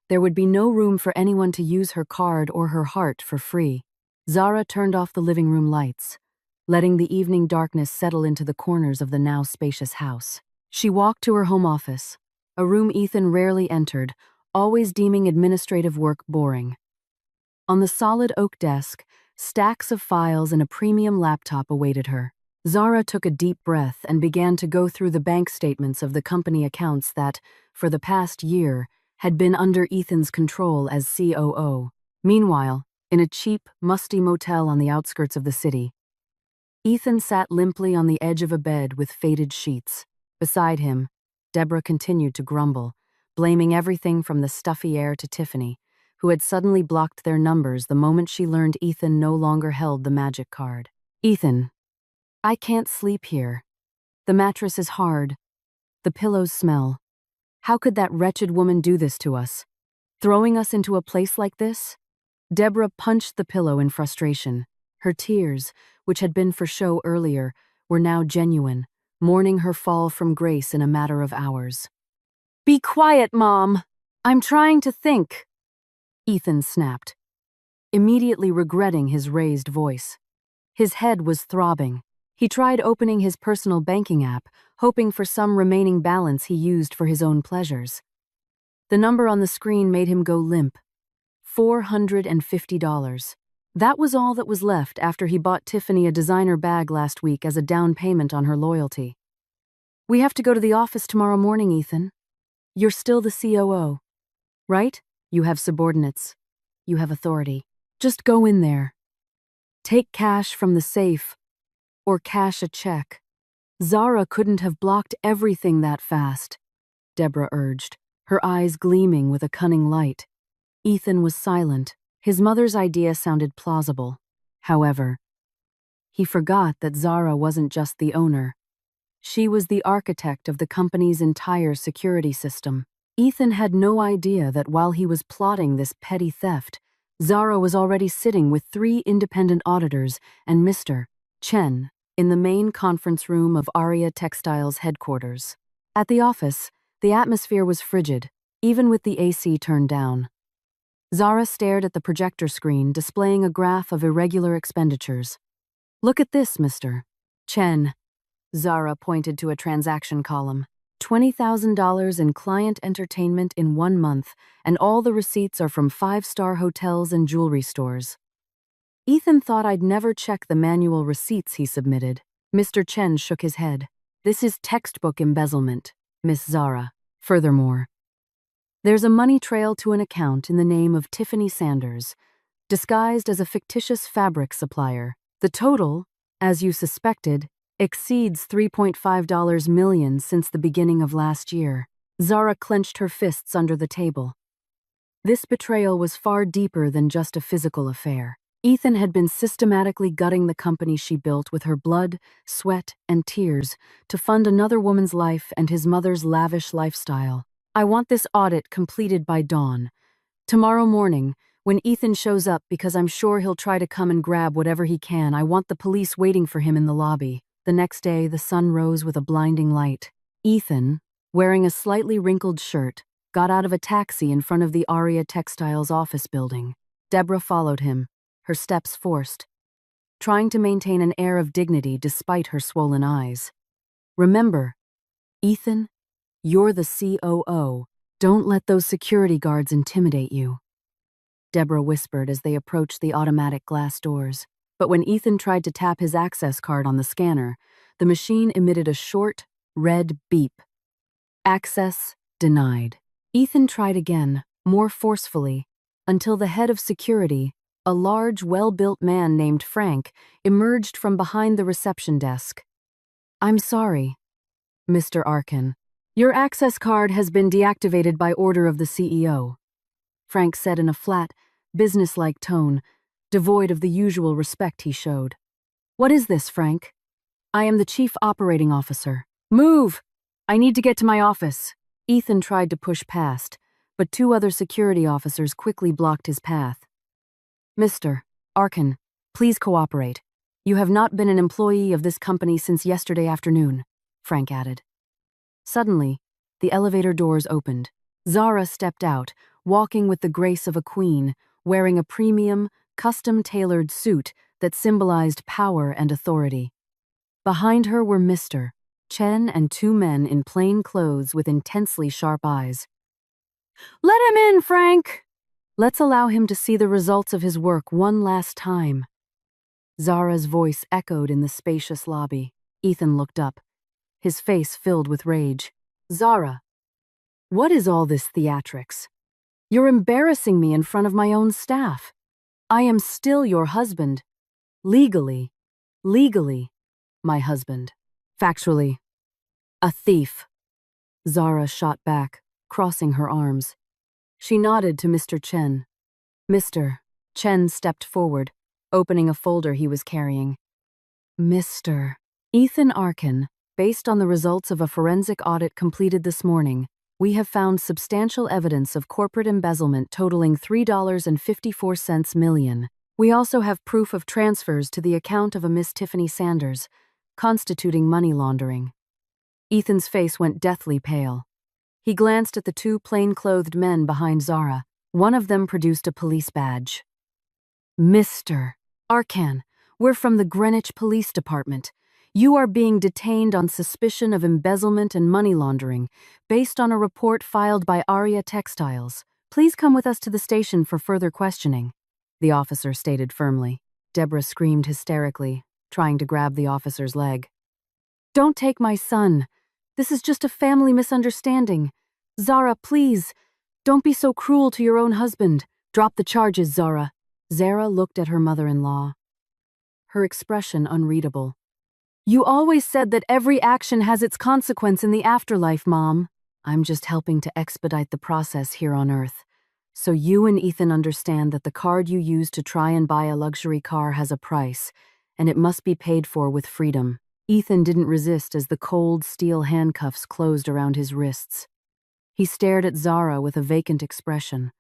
there would be no room for anyone to use her card or her heart for free. Zara turned off the living room lights, letting the evening darkness settle into the corners of the now spacious house. She walked to her home office, a room Ethan rarely entered, always deeming administrative work boring. On the solid oak desk, stacks of files and a premium laptop awaited her. Zara took a deep breath and began to go through the bank statements of the company accounts that, for the past year, had been under Ethan's control as COO. Meanwhile, in a cheap, musty motel on the outskirts of the city, Ethan sat limply on the edge of a bed with faded sheets. Beside him, Deborah continued to grumble, blaming everything from the stuffy air to Tiffany, who had suddenly blocked their numbers the moment she learned Ethan no longer held the magic card. Ethan, I can't sleep here. The mattress is hard. The pillows smell. How could that wretched woman do this to us? Throwing us into a place like this? Deborah punched the pillow in frustration. Her tears, which had been for show earlier, were now genuine, mourning her fall from grace in a matter of hours. Be quiet, Mom. I'm trying to think. Ethan snapped, immediately regretting his raised voice. His head was throbbing. He tried opening his personal banking app, hoping for some remaining balance he used for his own pleasures. The number on the screen made him go limp. $450. That was all that was left after he bought Tiffany a designer bag last week as a down payment on her loyalty. We have to go to the office tomorrow morning, Ethan. You're still the COO, right? You have subordinates. You have authority. Just go in there. Take cash from the safe, or cash a check. Zara couldn't have blocked everything that fast, Deborah urged, her eyes gleaming with a cunning light. Ethan was silent. His mother's idea sounded plausible. However, he forgot that Zara wasn't just the owner. She was the architect of the company's entire security system. Ethan had no idea that while he was plotting this petty theft, Zara was already sitting with 3 independent auditors and Mr. Chen in the main conference room of Aria Textiles headquarters. At the office, the atmosphere was frigid, even with the AC turned down. Zara stared at the projector screen displaying a graph of irregular expenditures. "Look at this, Mr. Chen." Zara pointed to a transaction column. $20,000 in client entertainment in 1 month, and all the receipts are from 5-star hotels and jewelry stores. Ethan thought I'd never check the manual receipts he submitted. Mr. Chen shook his head. "This is textbook embezzlement, Miss Zara. Furthermore, there's a money trail to an account in the name of Tiffany Sanders, disguised as a fictitious fabric supplier. The total, as you suspected, exceeds $3.5 million since the beginning of last year." Zara clenched her fists under the table. This betrayal was far deeper than just a physical affair. Ethan had been systematically gutting the company she built with her blood, sweat, and tears to fund another woman's life and his mother's lavish lifestyle. "I want this audit completed by dawn. Tomorrow morning, when Ethan shows up, because I'm sure he'll try to come and grab whatever he can, I want the police waiting for him in the lobby." The next day, the sun rose with a blinding light. Ethan, wearing a slightly wrinkled shirt, got out of a taxi in front of the Aria Textiles office building. Deborah followed him, her steps forced, trying to maintain an air of dignity despite her swollen eyes. "Remember, Ethan, you're the COO. Don't let those security guards intimidate you," Deborah whispered as they approached the automatic glass doors. But when Ethan tried to tap his access card on the scanner, the machine emitted a short, red beep. "Access denied." Ethan tried again, more forcefully, until the head of security, a large, well-built man named Frank, emerged from behind the reception desk. "I'm sorry, Mr. Arkin. Your access card has been deactivated by order of the CEO," Frank said in a flat, businesslike tone, devoid of the usual respect he showed. "What is this, Frank?" "I am the Chief Operating Officer." "Move! I need to get to my office." Ethan tried to push past, but 2 other security officers quickly blocked his path. "Mr. Arkin, please cooperate. You have not been an employee of this company since yesterday afternoon," Frank added. Suddenly, the elevator doors opened. Zara stepped out, walking with the grace of a queen, wearing a premium, custom-tailored suit that symbolized power and authority. Behind her were Mr. Chen and 2 men in plain clothes with intensely sharp eyes. "Let him in, Frank! Let's allow him to see the results of his work one last time." Zara's voice echoed in the spacious lobby. Ethan looked up, his face filled with rage. "Zara, what is all this theatrics? You're embarrassing me in front of my own staff. I am still your husband. Legally, my husband. Factually, a thief." Zara shot back, crossing her arms. She nodded to Mr. Chen. Mr. Chen stepped forward, opening a folder he was carrying. "Mr. Ethan Arkin, based on the results of a forensic audit completed this morning, we have found substantial evidence of corporate embezzlement totaling $3.54 million. We also have proof of transfers to the account of a Miss Tiffany Sanders, constituting money laundering." Ethan's face went deathly pale. He glanced at the 2 plain-clothed men behind Zara. One of them produced a police badge. "Mr. Arkin, we're from the Greenwich Police Department. You are being detained on suspicion of embezzlement and money laundering, based on a report filed by Aria Textiles. Please come with us to the station for further questioning," the officer stated firmly. Deborah screamed hysterically, trying to grab the officer's leg. "Don't take my son. This is just a family misunderstanding. Zara, please, don't be so cruel to your own husband. Drop the charges, Zara." Zara looked at her mother-in-law, her expression unreadable. "You always said that every action has its consequence in the afterlife, Mom. I'm just helping to expedite the process here on Earth. So you and Ethan understand that the card you use to try and buy a luxury car has a price, and it must be paid for with freedom." Ethan didn't resist as the cold steel handcuffs closed around his wrists. He stared at Zara with a vacant expression,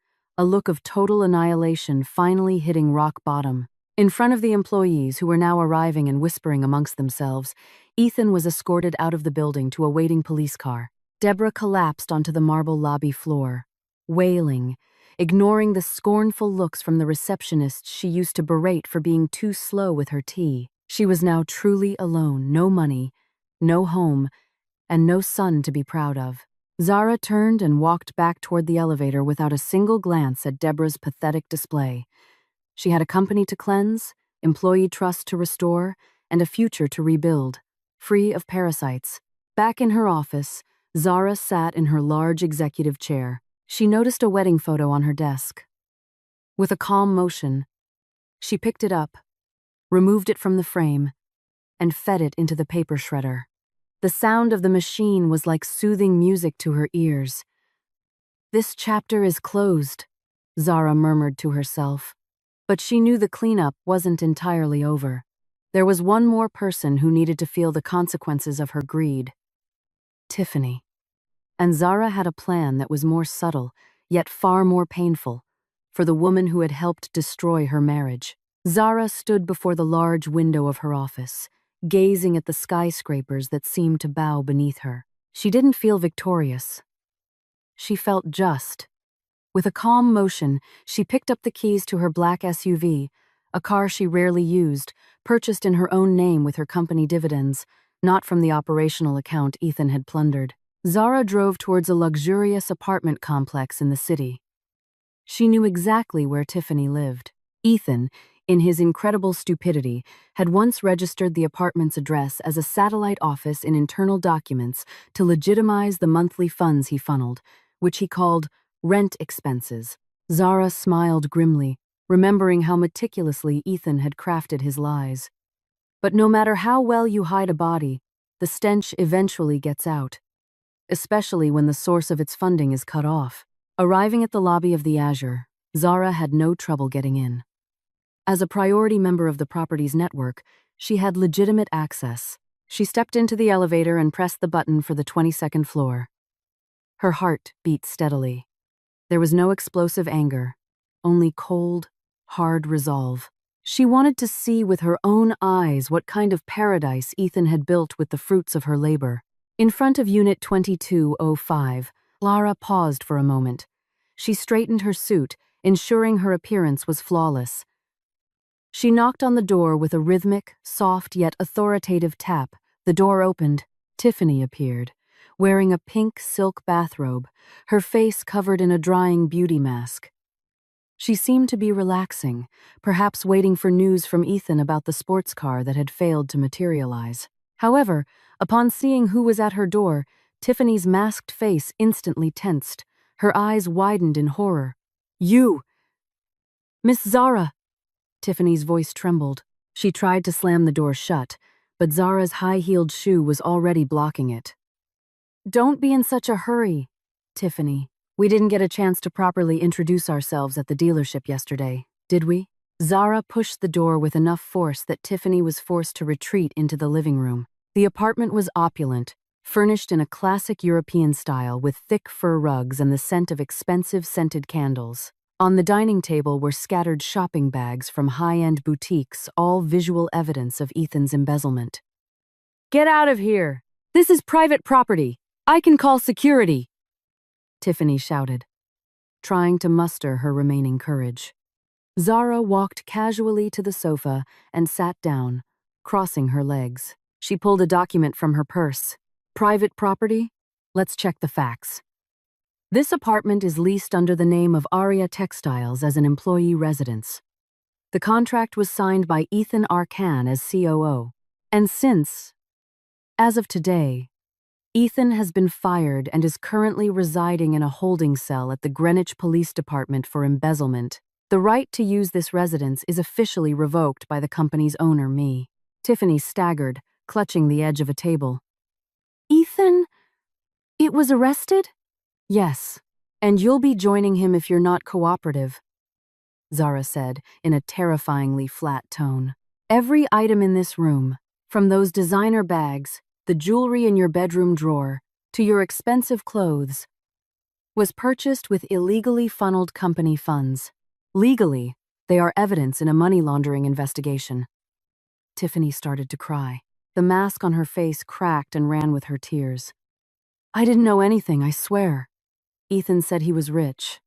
a look of total annihilation finally hitting rock bottom. In front of the employees, who were now arriving and whispering amongst themselves, Ethan was escorted out of the building to a waiting police car. Deborah collapsed onto the marble lobby floor, wailing, ignoring the scornful looks from the receptionists she used to berate for being too slow with her tea. She was now truly alone, no money, no home, and no son to be proud of. Zara turned and walked back toward the elevator without a single glance at Deborah's pathetic display. She had a company to cleanse, employee trust to restore, and a future to rebuild, free of parasites. Back in her office, Zara sat in her large executive chair. She noticed a wedding photo on her desk. With a calm motion, she picked it up, removed it from the frame, and fed it into the paper shredder. The sound of the machine was like soothing music to her ears. "This chapter is closed," Zara murmured to herself. But she knew the cleanup wasn't entirely over. There was one more person who needed to feel the consequences of her greed: Tiffany. And Zara had a plan that was more subtle, yet far more painful, for the woman who had helped destroy her marriage. Zara stood before the large window of her office, gazing at the skyscrapers that seemed to bow beneath her. She didn't feel victorious. She felt just. With a calm motion, she picked up the keys to her black SUV, a car she rarely used, purchased in her own name with her company dividends, not from the operational account Ethan had plundered. Zara drove towards a luxurious apartment complex in the city. She knew exactly where Tiffany lived. Ethan, in his incredible stupidity, had once registered the apartment's address as a satellite office in internal documents to legitimize the monthly funds he funneled, which he called rent expenses. Zara smiled grimly, remembering how meticulously Ethan had crafted his lies. But no matter how well you hide a body, the stench eventually gets out, especially when the source of its funding is cut off. Arriving at the lobby of the Azure, Zara had no trouble getting in. As a priority member of the property's network, she had legitimate access. She stepped into the elevator and pressed the button for the 22nd floor. Her heart beat steadily. There was no explosive anger, only cold, hard resolve. She wanted to see with her own eyes what kind of paradise Ethan had built with the fruits of her labor. In front of Unit 2205, Lara paused for a moment. She straightened her suit, ensuring her appearance was flawless. She knocked on the door with a rhythmic, soft yet authoritative tap. The door opened. Tiffany appeared, wearing a pink silk bathrobe, her face covered in a drying beauty mask. She seemed to be relaxing, perhaps waiting for news from Ethan about the sports car that had failed to materialize. However, upon seeing who was at her door, Tiffany's masked face instantly tensed. Her eyes widened in horror. "You! Miss Zara!" Tiffany's voice trembled. She tried to slam the door shut, but Zara's high-heeled shoe was already blocking it. "Don't be in such a hurry, Tiffany. We didn't get a chance to properly introduce ourselves at the dealership yesterday, did we?" Zara pushed the door with enough force that Tiffany was forced to retreat into the living room. The apartment was opulent, furnished in a classic European style with thick fur rugs and the scent of expensive scented candles. On the dining table were scattered shopping bags from high-end boutiques, all visual evidence of Ethan's embezzlement. "Get out of here! This is private property! I can call security!" Tiffany shouted, trying to muster her remaining courage. Zara walked casually to the sofa and sat down, crossing her legs. She pulled a document from her purse. "Private property? Let's check the facts. This apartment is leased under the name of Aria Textiles as an employee residence. The contract was signed by Ethan Arcan as COO. And since, as of today, Ethan has been fired and is currently residing in a holding cell at the Greenwich Police Department for embezzlement, the right to use this residence is officially revoked by the company's owner, me." Tiffany staggered, clutching the edge of a table. "Ethan? It was arrested?" "Yes, and you'll be joining him if you're not cooperative," Zara said in a terrifyingly flat tone. "Every item in this room, from those designer bags, the jewelry in your bedroom drawer, to your expensive clothes, was purchased with illegally funneled company funds. Legally, they are evidence in a money laundering investigation. Tiffany started to cry. The mask on her face cracked and ran with her tears. I didn't know anything, I swear. Ethan said he was rich.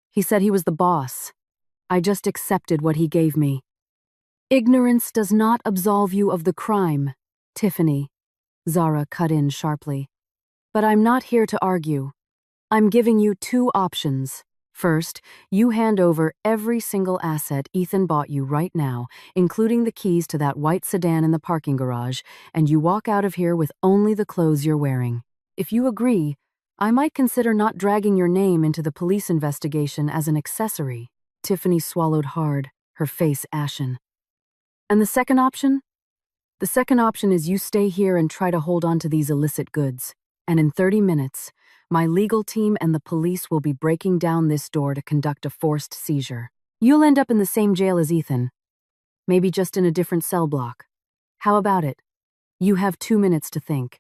He said he was the boss. I just accepted what he gave me. Ignorance does not absolve you of the crime, Tiffany, Zara cut in sharply. But I'm not here to argue. I'm giving you two options. First, you hand over every single asset Ethan bought you right now, including the keys to that white sedan in the parking garage, and you walk out of here with only the clothes you're wearing. If you agree, I might consider not dragging your name into the police investigation as an accessory. Tiffany swallowed hard, her face ashen. And the second option? The second option is you stay here and try to hold on to these illicit goods. And in 30 minutes, my legal team and the police will be breaking down this door to conduct a forced seizure. You'll end up in the same jail as Ethan. Maybe just in a different cell block. How about it? You have 2 minutes to think.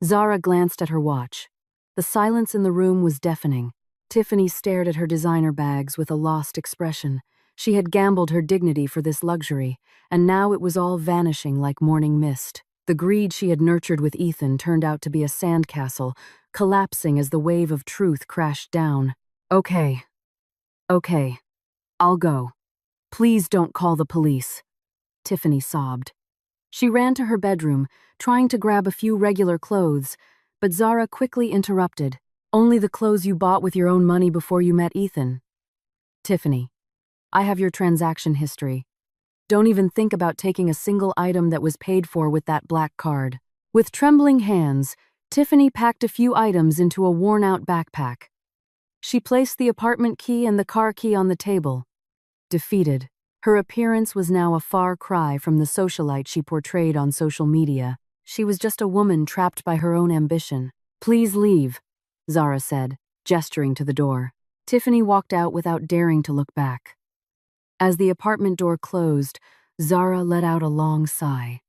Zara glanced at her watch. The silence in the room was deafening. Tiffany stared at her designer bags with a lost expression. She had gambled her dignity for this luxury, and now it was all vanishing like morning mist. The greed she had nurtured with Ethan turned out to be a sandcastle, collapsing as the wave of truth crashed down. Okay, I'll go. Please don't call the police. Tiffany sobbed. She ran to her bedroom, trying to grab a few regular clothes, but Zara quickly interrupted. Only the clothes you bought with your own money before you met Ethan. Tiffany, I have your transaction history. Don't even think about taking a single item that was paid for with that black card. With trembling hands, Tiffany packed a few items into a worn-out backpack. She placed the apartment key and the car key on the table. Defeated, her appearance was now a far cry from the socialite she portrayed on social media. She was just a woman trapped by her own ambition. Please leave, Zara said, gesturing to the door. Tiffany walked out without daring to look back. As the apartment door closed, Zara let out a long sigh.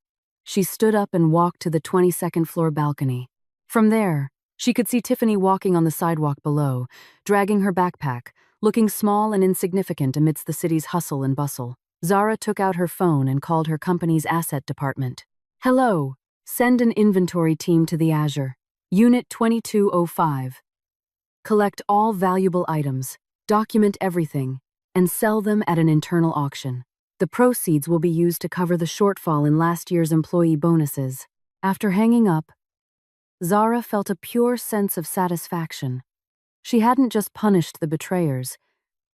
She stood up and walked to the 22nd floor balcony. From there, she could see Tiffany walking on the sidewalk below, dragging her backpack, looking small and insignificant amidst the city's hustle and bustle. Zara took out her phone and called her company's asset department. Hello, send an inventory team to the Azure. Unit 2205. Collect all valuable items, document everything, and sell them at an internal auction. The proceeds will be used to cover the shortfall in last year's employee bonuses. After hanging up, Zara felt a pure sense of satisfaction. She hadn't just punished the betrayers.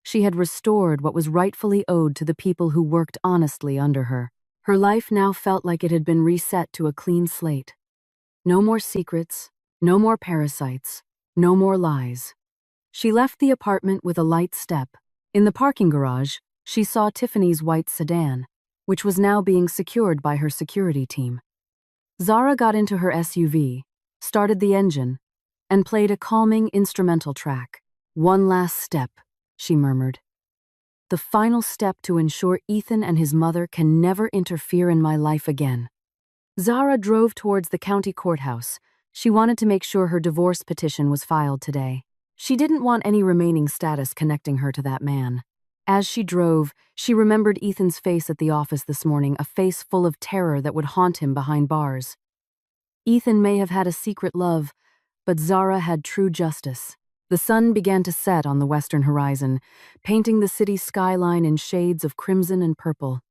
She had restored what was rightfully owed to the people who worked honestly under her. Her life now felt like it had been reset to a clean slate. No more secrets, no more parasites, no more lies. She left the apartment with a light step. In the parking garage, she saw Tiffany's white sedan, which was now being secured by her security team. Zara got into her SUV, started the engine, and played a calming instrumental track. One last step, she murmured. The final step to ensure Ethan and his mother can never interfere in my life again. Zara drove towards the county courthouse. She wanted to make sure her divorce petition was filed today. She didn't want any remaining status connecting her to that man. As she drove, she remembered Ethan's face at the office this morning, a face full of terror that would haunt him behind bars. Ethan may have had a secret love, but Zara had true justice. The sun began to set on the western horizon, painting the city's skyline in shades of crimson and purple.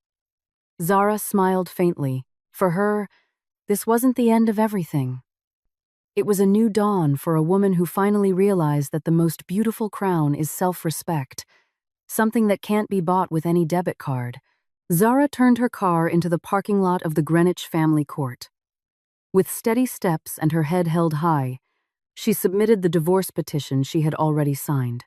Zara smiled faintly. For her, this wasn't the end of everything. It was a new dawn for a woman who finally realized that the most beautiful crown is self-respect, something that can't be bought with any debit card. Zara turned her car into the parking lot of the Greenwich family court. With steady steps and her head held high, she submitted the divorce petition she had already signed.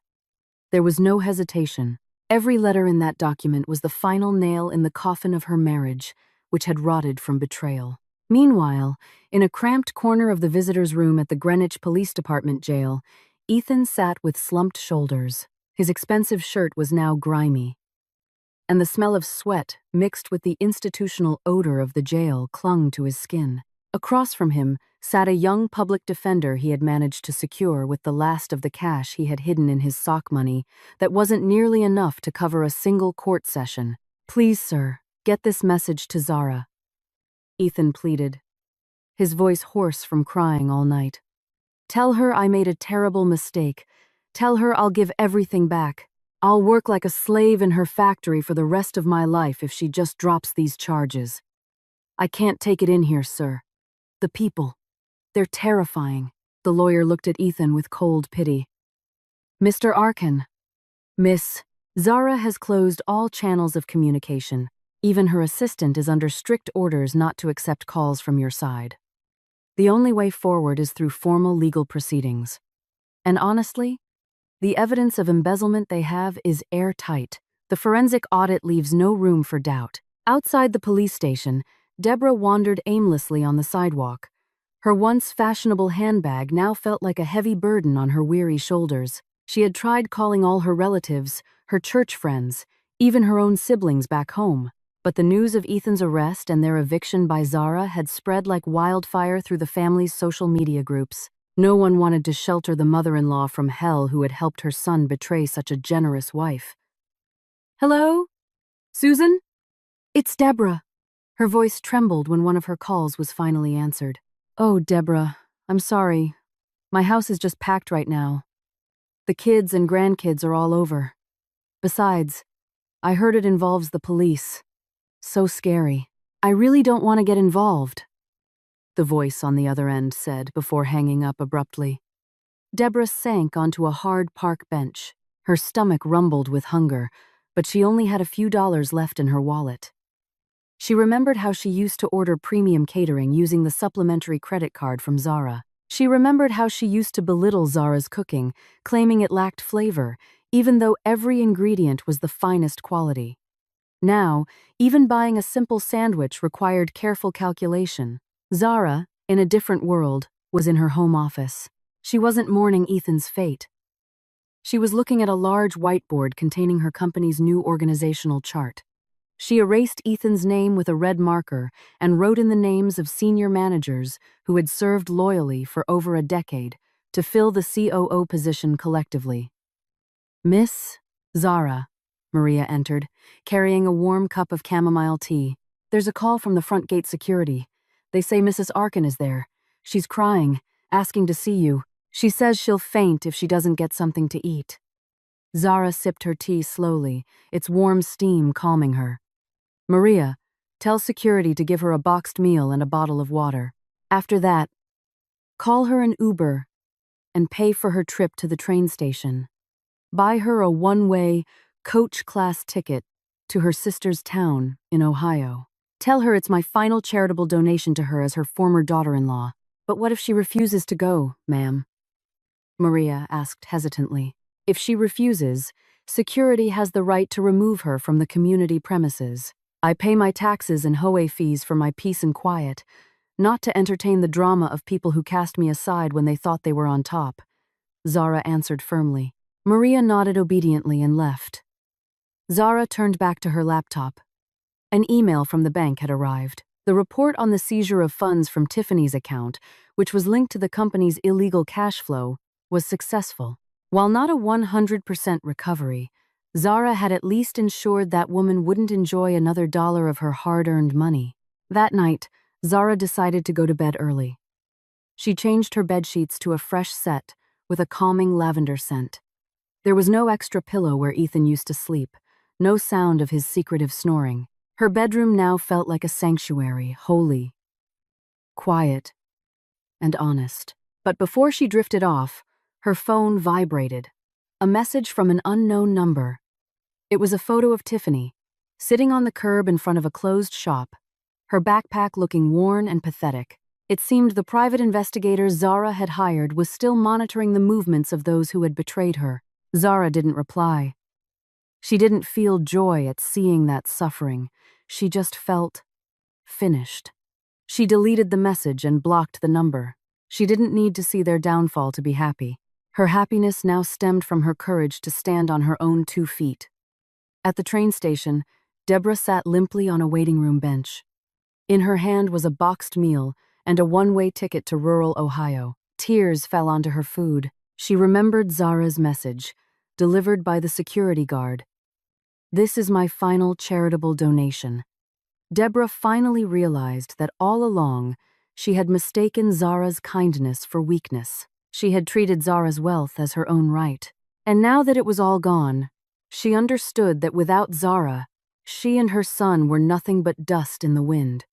There was no hesitation. Every letter in that document was the final nail in the coffin of her marriage, which had rotted from betrayal. Meanwhile, in a cramped corner of the visitors' room at the Greenwich Police Department jail, Ethan sat with slumped shoulders. His expensive shirt was now grimy, and the smell of sweat mixed with the institutional odor of the jail clung to his skin. Across from him sat a young public defender he had managed to secure with the last of the cash he had hidden in his sock money that wasn't nearly enough to cover a single court session. "Please, sir, get this message to Zara," Ethan pleaded, his voice hoarse from crying all night. "Tell her I made a terrible mistake. Tell her I'll give everything back. I'll work like a slave in her factory for the rest of my life if she just drops these charges. I can't take it in here, sir. The people. They're terrifying." The lawyer looked at Ethan with cold pity. "Mr. Arkin." "Miss, Zara has closed all channels of communication. Even her assistant is under strict orders not to accept calls from your side. The only way forward is through formal legal proceedings. And honestly, the evidence of embezzlement they have is airtight. The forensic audit leaves no room for doubt." Outside the police station, Deborah wandered aimlessly on the sidewalk. Her once fashionable handbag now felt like a heavy burden on her weary shoulders. She had tried calling all her relatives, her church friends, even her own siblings back home. But the news of Ethan's arrest and their eviction by Zara had spread like wildfire through the family's social media groups. No one wanted to shelter the mother-in-law from hell who had helped her son betray such a generous wife. "Hello? Susan? It's Deborah." Her voice trembled when one of her calls was finally answered. "Oh, Deborah, I'm sorry. My house is just packed right now. The kids and grandkids are all over. Besides, I heard it involves the police. So scary. I really don't want to get involved," the voice on the other end said before hanging up abruptly. Deborah sank onto a hard park bench. Her stomach rumbled with hunger, but she only had a few dollars left in her wallet. She remembered how she used to order premium catering using the supplementary credit card from Zara. She remembered how she used to belittle Zara's cooking, claiming it lacked flavor, even though every ingredient was the finest quality. Now, even buying a simple sandwich required careful calculation. Zara, in a different world, was in her home office. She wasn't mourning Ethan's fate. She was looking at a large whiteboard containing her company's new organizational chart. She erased Ethan's name with a red marker and wrote in the names of senior managers who had served loyally for over a decade to fill the COO position collectively. "Miss Zara," Maria entered, carrying a warm cup of chamomile tea. "There's a call from the front gate security. They say Mrs. Arkin is there. She's crying, asking to see you. She says she'll faint if she doesn't get something to eat." Zara sipped her tea slowly, its warm steam calming her. "Maria, tell security to give her a boxed meal and a bottle of water. After that, call her an Uber and pay for her trip to the train station. Buy her a one-way, coach-class ticket to her sister's town in Ohio. Tell her it's my final charitable donation to her as her former daughter-in-law." "But what if she refuses to go, ma'am?" Maria asked hesitantly. "If she refuses, security has the right to remove her from the community premises. I pay my taxes and HOA fees for my peace and quiet, not to entertain the drama of people who cast me aside when they thought they were on top," Zara answered firmly. Maria nodded obediently and left. Zara turned back to her laptop. An email from the bank had arrived. The report on the seizure of funds from Tiffany's account, which was linked to the company's illegal cash flow, was successful. While not a 100% recovery, Zara had at least ensured that woman wouldn't enjoy another dollar of her hard-earned money. That night, Zara decided to go to bed early. She changed her bedsheets to a fresh set with a calming lavender scent. There was no extra pillow where Ethan used to sleep, no sound of his secretive snoring. Her bedroom now felt like a sanctuary, holy, quiet, and honest. But before she drifted off, her phone vibrated. A message from an unknown number. It was a photo of Tiffany, sitting on the curb in front of a closed shop, her backpack looking worn and pathetic. It seemed the private investigator Zara had hired was still monitoring the movements of those who had betrayed her. Zara didn't reply. She didn't feel joy at seeing that suffering. She just felt finished. She deleted the message and blocked the number. She didn't need to see their downfall to be happy. Her happiness now stemmed from her courage to stand on her own 2 feet. At the train station, Deborah sat limply on a waiting room bench. In her hand was a boxed meal and a one-way ticket to rural Ohio. Tears fell onto her food. She remembered Zara's message, delivered by the security guard. "This is my final charitable donation." Deborah finally realized that all along, she had mistaken Zara's kindness for weakness. She had treated Zara's wealth as her own right. And now that it was all gone, she understood that without Zara, she and her son were nothing but dust in the wind.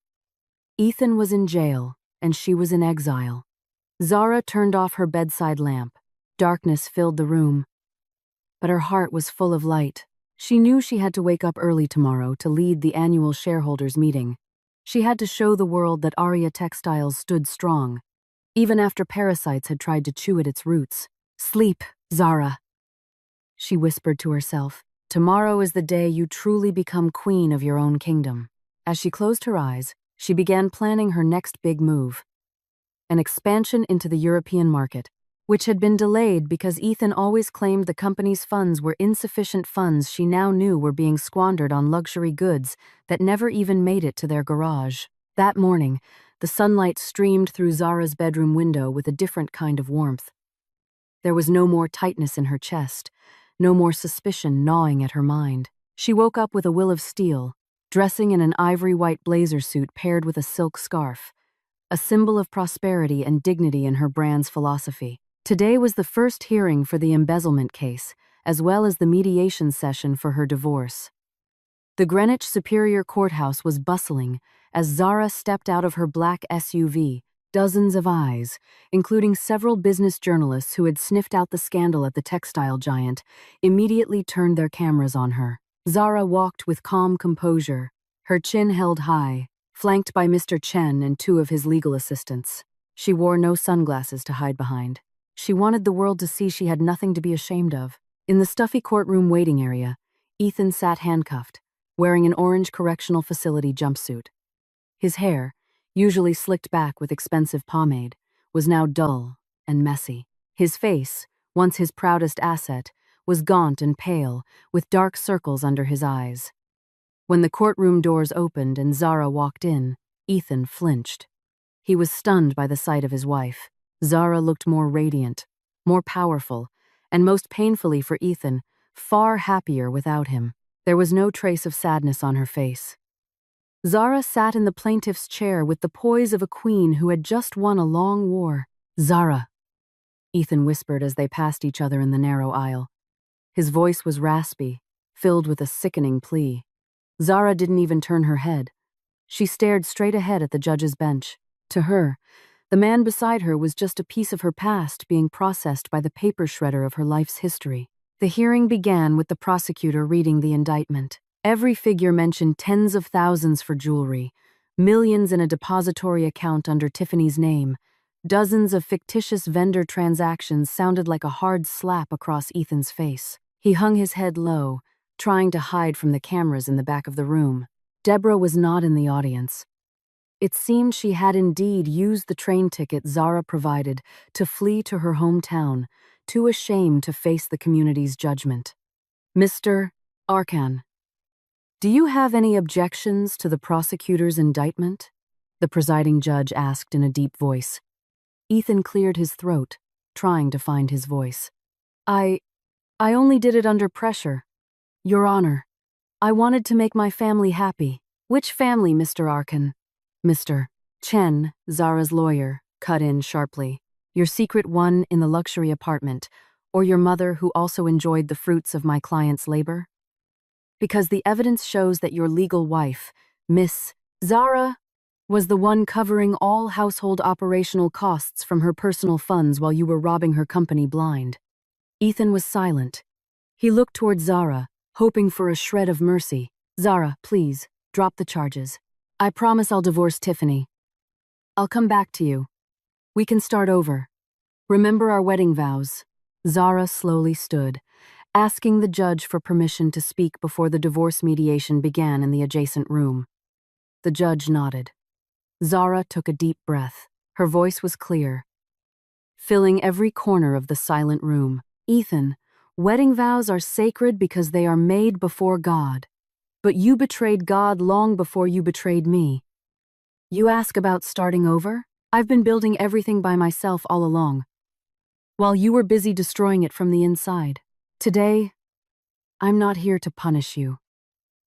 Ethan was in jail, and she was in exile. Zara turned off her bedside lamp. Darkness filled the room, but her heart was full of light. She knew she had to wake up early tomorrow to lead the annual shareholders meeting. She had to show the world that Aria Textiles stood strong, even after parasites had tried to chew at its roots. "Sleep, Zara," she whispered to herself. "Tomorrow is the day you truly become queen of your own kingdom." As she closed her eyes, she began planning her next big move, an expansion into the European market, which had been delayed because Ethan always claimed the company's funds were insufficient funds she now knew were being squandered on luxury goods that never even made it to their garage. That morning, the sunlight streamed through Zara's bedroom window with a different kind of warmth. There was no more tightness in her chest, no more suspicion gnawing at her mind. She woke up with a will of steel, dressing in an ivory-white blazer suit paired with a silk scarf, a symbol of prosperity and dignity in her brand's philosophy. Today was the first hearing for the embezzlement case, as well as the mediation session for her divorce. The Greenwich Superior Courthouse was bustling as Zara stepped out of her black SUV. Dozens of eyes, including several business journalists who had sniffed out the scandal at the textile giant, immediately turned their cameras on her. Zara walked with calm composure, her chin held high, flanked by Mr. Chen and two of his legal assistants. She wore no sunglasses to hide behind. She wanted the world to see she had nothing to be ashamed of. In the stuffy courtroom waiting area, Ethan sat handcuffed, wearing an orange correctional facility jumpsuit. His hair, usually slicked back with expensive pomade, was now dull and messy. His face, once his proudest asset, was gaunt and pale, with dark circles under his eyes. When the courtroom doors opened and Zara walked in, Ethan flinched. He was stunned by the sight of his wife. Zara looked more radiant, more powerful, and most painfully for Ethan, far happier without him. There was no trace of sadness on her face. Zara sat in the plaintiff's chair with the poise of a queen who had just won a long war. "Zara," Ethan whispered as they passed each other in the narrow aisle. His voice was raspy, filled with a sickening plea. Zara didn't even turn her head. She stared straight ahead at the judge's bench. To her, the man beside her was just a piece of her past being processed by the paper shredder of her life's history. The hearing began with the prosecutor reading the indictment. Every figure mentioned tens of thousands for jewelry, millions in a depository account under Tiffany's name. Dozens of fictitious vendor transactions sounded like a hard slap across Ethan's face. He hung his head low, trying to hide from the cameras in the back of the room. Deborah was not in the audience. It seemed she had indeed used the train ticket Zara provided to flee to her hometown, too ashamed to face the community's judgment. "Mr. Arkan, do you have any objections to the prosecutor's indictment?" the presiding judge asked in a deep voice. Ethan cleared his throat, trying to find his voice. I only did it under pressure, Your Honor. I wanted to make my family happy." "Which family, Mr. Arkan?" Mr. Chen, Zara's lawyer, cut in sharply. "Your secret one in the luxury apartment, or your mother who also enjoyed the fruits of my client's labor? Because the evidence shows that your legal wife, Miss Zara, was the one covering all household operational costs from her personal funds while you were robbing her company blind." Ethan was silent. He looked toward Zara, hoping for a shred of mercy. "Zara, please, drop the charges. I promise I'll divorce Tiffany. I'll come back to you. We can start over. Remember our wedding vows." Zara slowly stood, asking the judge for permission to speak before the divorce mediation began in the adjacent room. The judge nodded. Zara took a deep breath. Her voice was clear, filling every corner of the silent room. "Ethan, wedding vows are sacred because they are made before God. But you betrayed God long before you betrayed me. You ask about starting over? I've been building everything by myself all along, while you were busy destroying it from the inside. Today, I'm not here to punish you.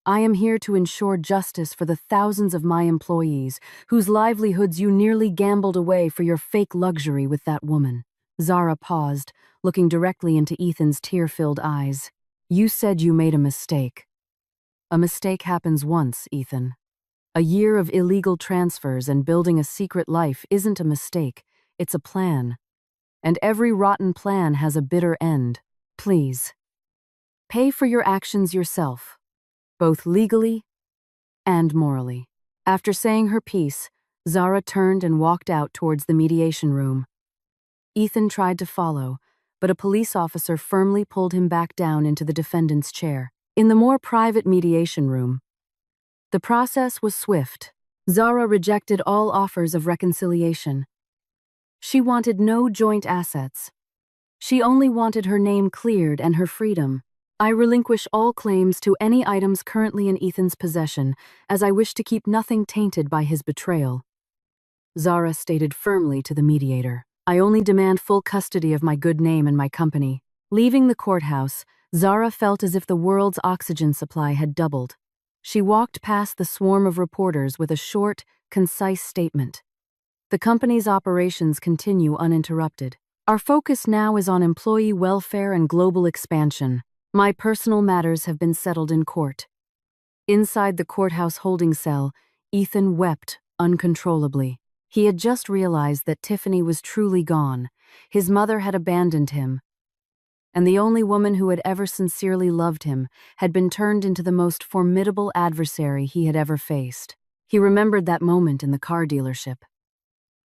I am here to ensure justice for the thousands of my employees whose livelihoods you nearly gambled away for your fake luxury with that woman. Zara paused, looking directly into Ethan's tear-filled eyes. You said you made a mistake. A mistake happens once, Ethan. A year of illegal transfers and building a secret life isn't a mistake, it's a plan. And every rotten plan has a bitter end. Please. Pay for your actions yourself, both legally and morally. After saying her piece, Zara turned and walked out towards the mediation room. Ethan tried to follow, but a police officer firmly pulled him back down into the defendant's chair. In the more private mediation room, the process was swift. Zara rejected all offers of reconciliation. She wanted no joint assets. She only wanted her name cleared and her freedom. I relinquish all claims to any items currently in Ethan's possession, as I wish to keep nothing tainted by his betrayal. Zara stated firmly to the mediator. I only demand full custody of my good name and my company. Leaving the courthouse, Zara felt as if the world's oxygen supply had doubled. She walked past the swarm of reporters with a short, concise statement. The company's operations continue uninterrupted. Our focus now is on employee welfare and global expansion. My personal matters have been settled in court. Inside the courthouse holding cell, Ethan wept uncontrollably. He had just realized that Tiffany was truly gone. His mother had abandoned him, and the only woman who had ever sincerely loved him had been turned into the most formidable adversary he had ever faced. He remembered that moment in the car dealership.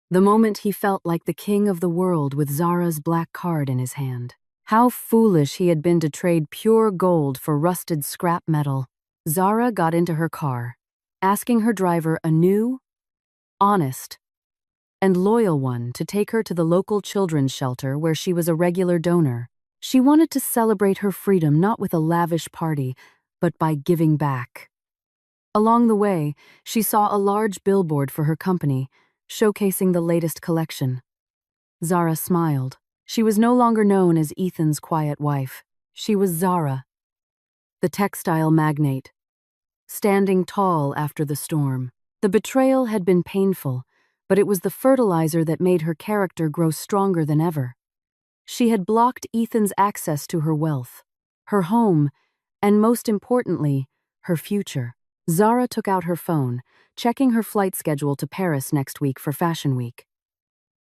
The moment he felt like the king of the world with Zara's black card in his hand. How foolish he had been to trade pure gold for rusted scrap metal. Zara got into her car, asking her driver, a new, honest, and loyal one, to take her to the local children's shelter where she was a regular donor. She wanted to celebrate her freedom not with a lavish party, but by giving back. Along the way, she saw a large billboard for her company, showcasing the latest collection. Zara smiled. She was no longer known as Ethan's quiet wife. She was Zara, the textile magnate, standing tall after the storm. The betrayal had been painful, but it was the fertilizer that made her character grow stronger than ever. She had blocked Ethan's access to her wealth, her home, and most importantly, her future. Zara took out her phone, checking her flight schedule to Paris next week for Fashion Week.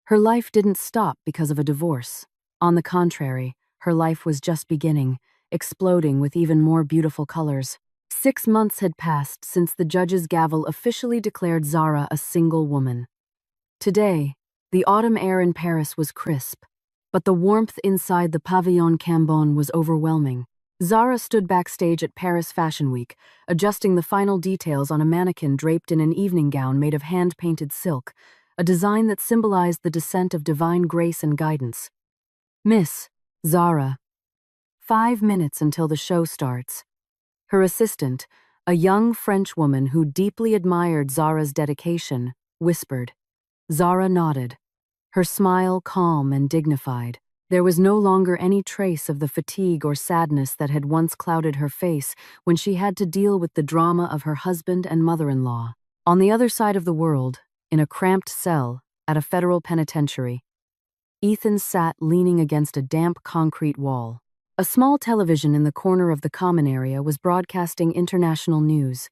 Her life didn't stop because of a divorce. On the contrary, her life was just beginning, exploding with even more beautiful colors. 6 months had passed since the judge's gavel officially declared Zara a single woman. Today, the autumn air in Paris was crisp, but the warmth inside the Pavillon Cambon was overwhelming. Zara stood backstage at Paris Fashion Week, adjusting the final details on a mannequin draped in an evening gown made of hand-painted silk, a design that symbolized the descent of divine grace and guidance. Miss Zara. 5 minutes until the show starts. Her assistant, a young French woman who deeply admired Zara's dedication, whispered. Zara nodded, her smile calm and dignified. There was no longer any trace of the fatigue or sadness that had once clouded her face when she had to deal with the drama of her husband and mother-in-law. On the other side of the world, in a cramped cell at a federal penitentiary, Ethan sat leaning against a damp concrete wall. A small television in the corner of the common area was broadcasting international news.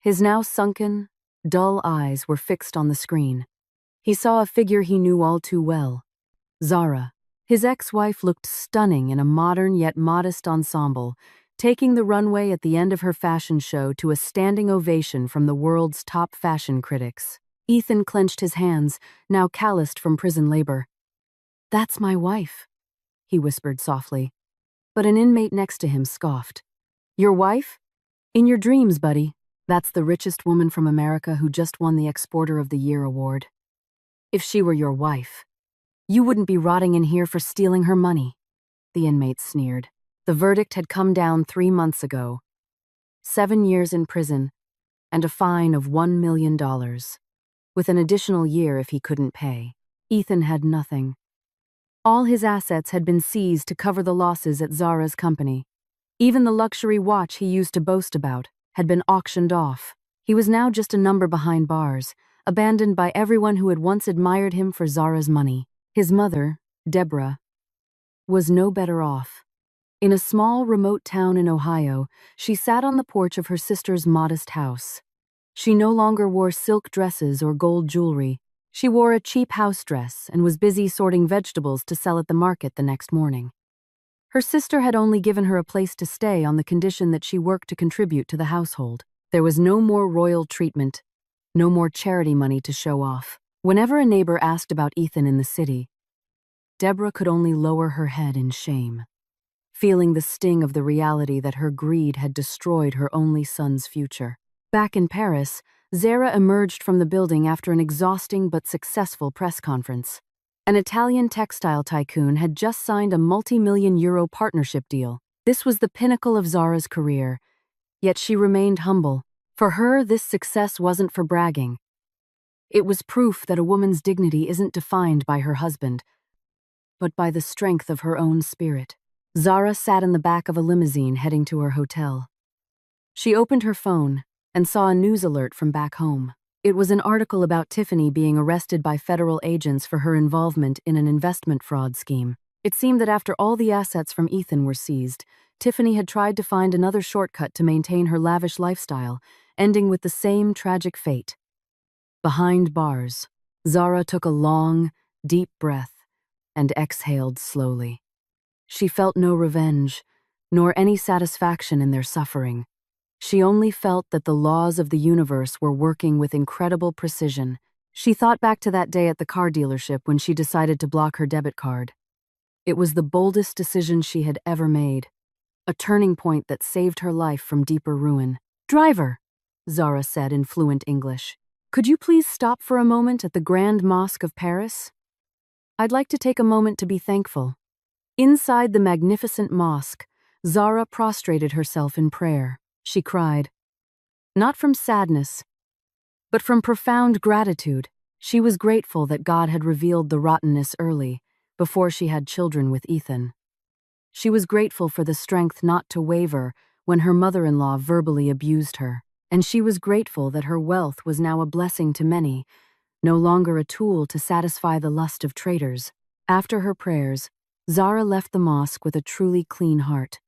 His now sunken, dull eyes were fixed on the screen. He saw a figure he knew all too well. Zara. His ex-wife looked stunning in a modern yet modest ensemble, taking the runway at the end of her fashion show to a standing ovation from the world's top fashion critics. Ethan clenched his hands, now calloused from prison labor. That's my wife, he whispered softly. But an inmate next to him scoffed. Your wife? In your dreams, buddy. That's the richest woman from America who just won the Exporter of the Year award. If she were your wife, you wouldn't be rotting in here for stealing her money, the inmate sneered. The verdict had come down 3 months ago. 7 years in prison and a fine of $1 million. with an additional year if he couldn't pay. Ethan had nothing. All his assets had been seized to cover the losses at Zara's company. Even the luxury watch he used to boast about had been auctioned off. He was now just a number behind bars, abandoned by everyone who had once admired him for Zara's money. His mother, Deborah, was no better off. In a small, remote town in Ohio, she sat on the porch of her sister's modest house. She no longer wore silk dresses or gold jewelry. She wore a cheap house dress and was busy sorting vegetables to sell at the market the next morning. Her sister had only given her a place to stay on the condition that she worked to contribute to the household. There was no more royal treatment, no more charity money to show off. Whenever a neighbor asked about Ethan in the city, Deborah could only lower her head in shame, feeling the sting of the reality that her greed had destroyed her only son's future. Back in Paris, Zara emerged from the building after an exhausting but successful press conference. An Italian textile tycoon had just signed a multi-million-euro partnership deal. This was the pinnacle of Zara's career, yet she remained humble. For her, this success wasn't for bragging. It was proof that a woman's dignity isn't defined by her husband, but by the strength of her own spirit. Zara sat in the back of a limousine heading to her hotel. She opened her phone and saw a news alert from back home. It was an article about Tiffany being arrested by federal agents for her involvement in an investment fraud scheme. It seemed that after all the assets from Ethan were seized, Tiffany had tried to find another shortcut to maintain her lavish lifestyle, ending with the same tragic fate. Behind bars, Zara took a long, deep breath and exhaled slowly. She felt no revenge, nor any satisfaction in their suffering. She only felt that the laws of the universe were working with incredible precision. She thought back to that day at the car dealership when she decided to block her debit card. It was the boldest decision she had ever made, a turning point that saved her life from deeper ruin. "Driver," Zara said in fluent English, "could you please stop for a moment at the Grand Mosque of Paris? I'd like to take a moment to be thankful." Inside the magnificent mosque, Zara prostrated herself in prayer. She cried, not from sadness, but from profound gratitude. She was grateful that God had revealed the rottenness early, before she had children with Ethan. She was grateful for the strength not to waver when her mother-in-law verbally abused her, and she was grateful that her wealth was now a blessing to many, no longer a tool to satisfy the lust of traitors. After her prayers, Zara left the mosque with a truly clean heart.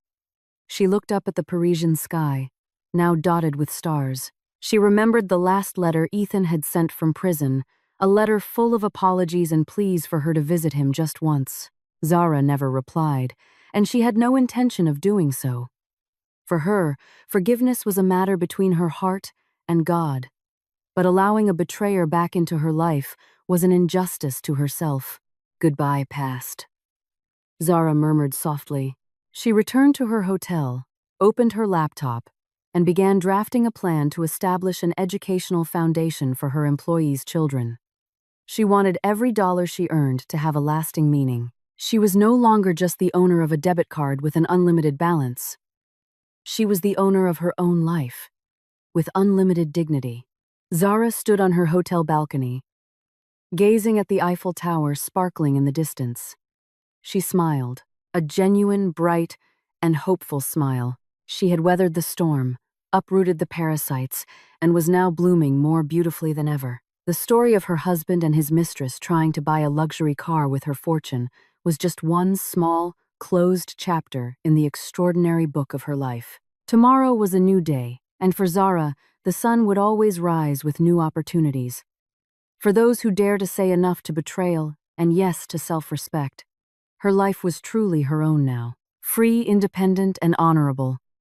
She looked up at the Parisian sky, now dotted with stars. She remembered the last letter Ethan had sent from prison, a letter full of apologies and pleas for her to visit him just once. Zara never replied, and she had no intention of doing so. For her, forgiveness was a matter between her heart and God, but allowing a betrayer back into her life was an injustice to herself. "Goodbye, past," Zara murmured softly. She returned to her hotel, opened her laptop, and began drafting a plan to establish an educational foundation for her employees' children. She wanted every dollar she earned to have a lasting meaning. She was no longer just the owner of a debit card with an unlimited balance. She was the owner of her own life, with unlimited dignity. Zara stood on her hotel balcony, gazing at the Eiffel Tower sparkling in the distance. She smiled, a genuine, bright, and hopeful smile. She had weathered the storm, uprooted the parasites, and was now blooming more beautifully than ever. The story of her husband and his mistress trying to buy a luxury car with her fortune was just one small, closed chapter in the extraordinary book of her life. Tomorrow was a new day, and for Zara, the sun would always rise with new opportunities. For those who dare to say enough to betrayal and yes to self-respect, her life was truly her own now, free, independent, and honorable.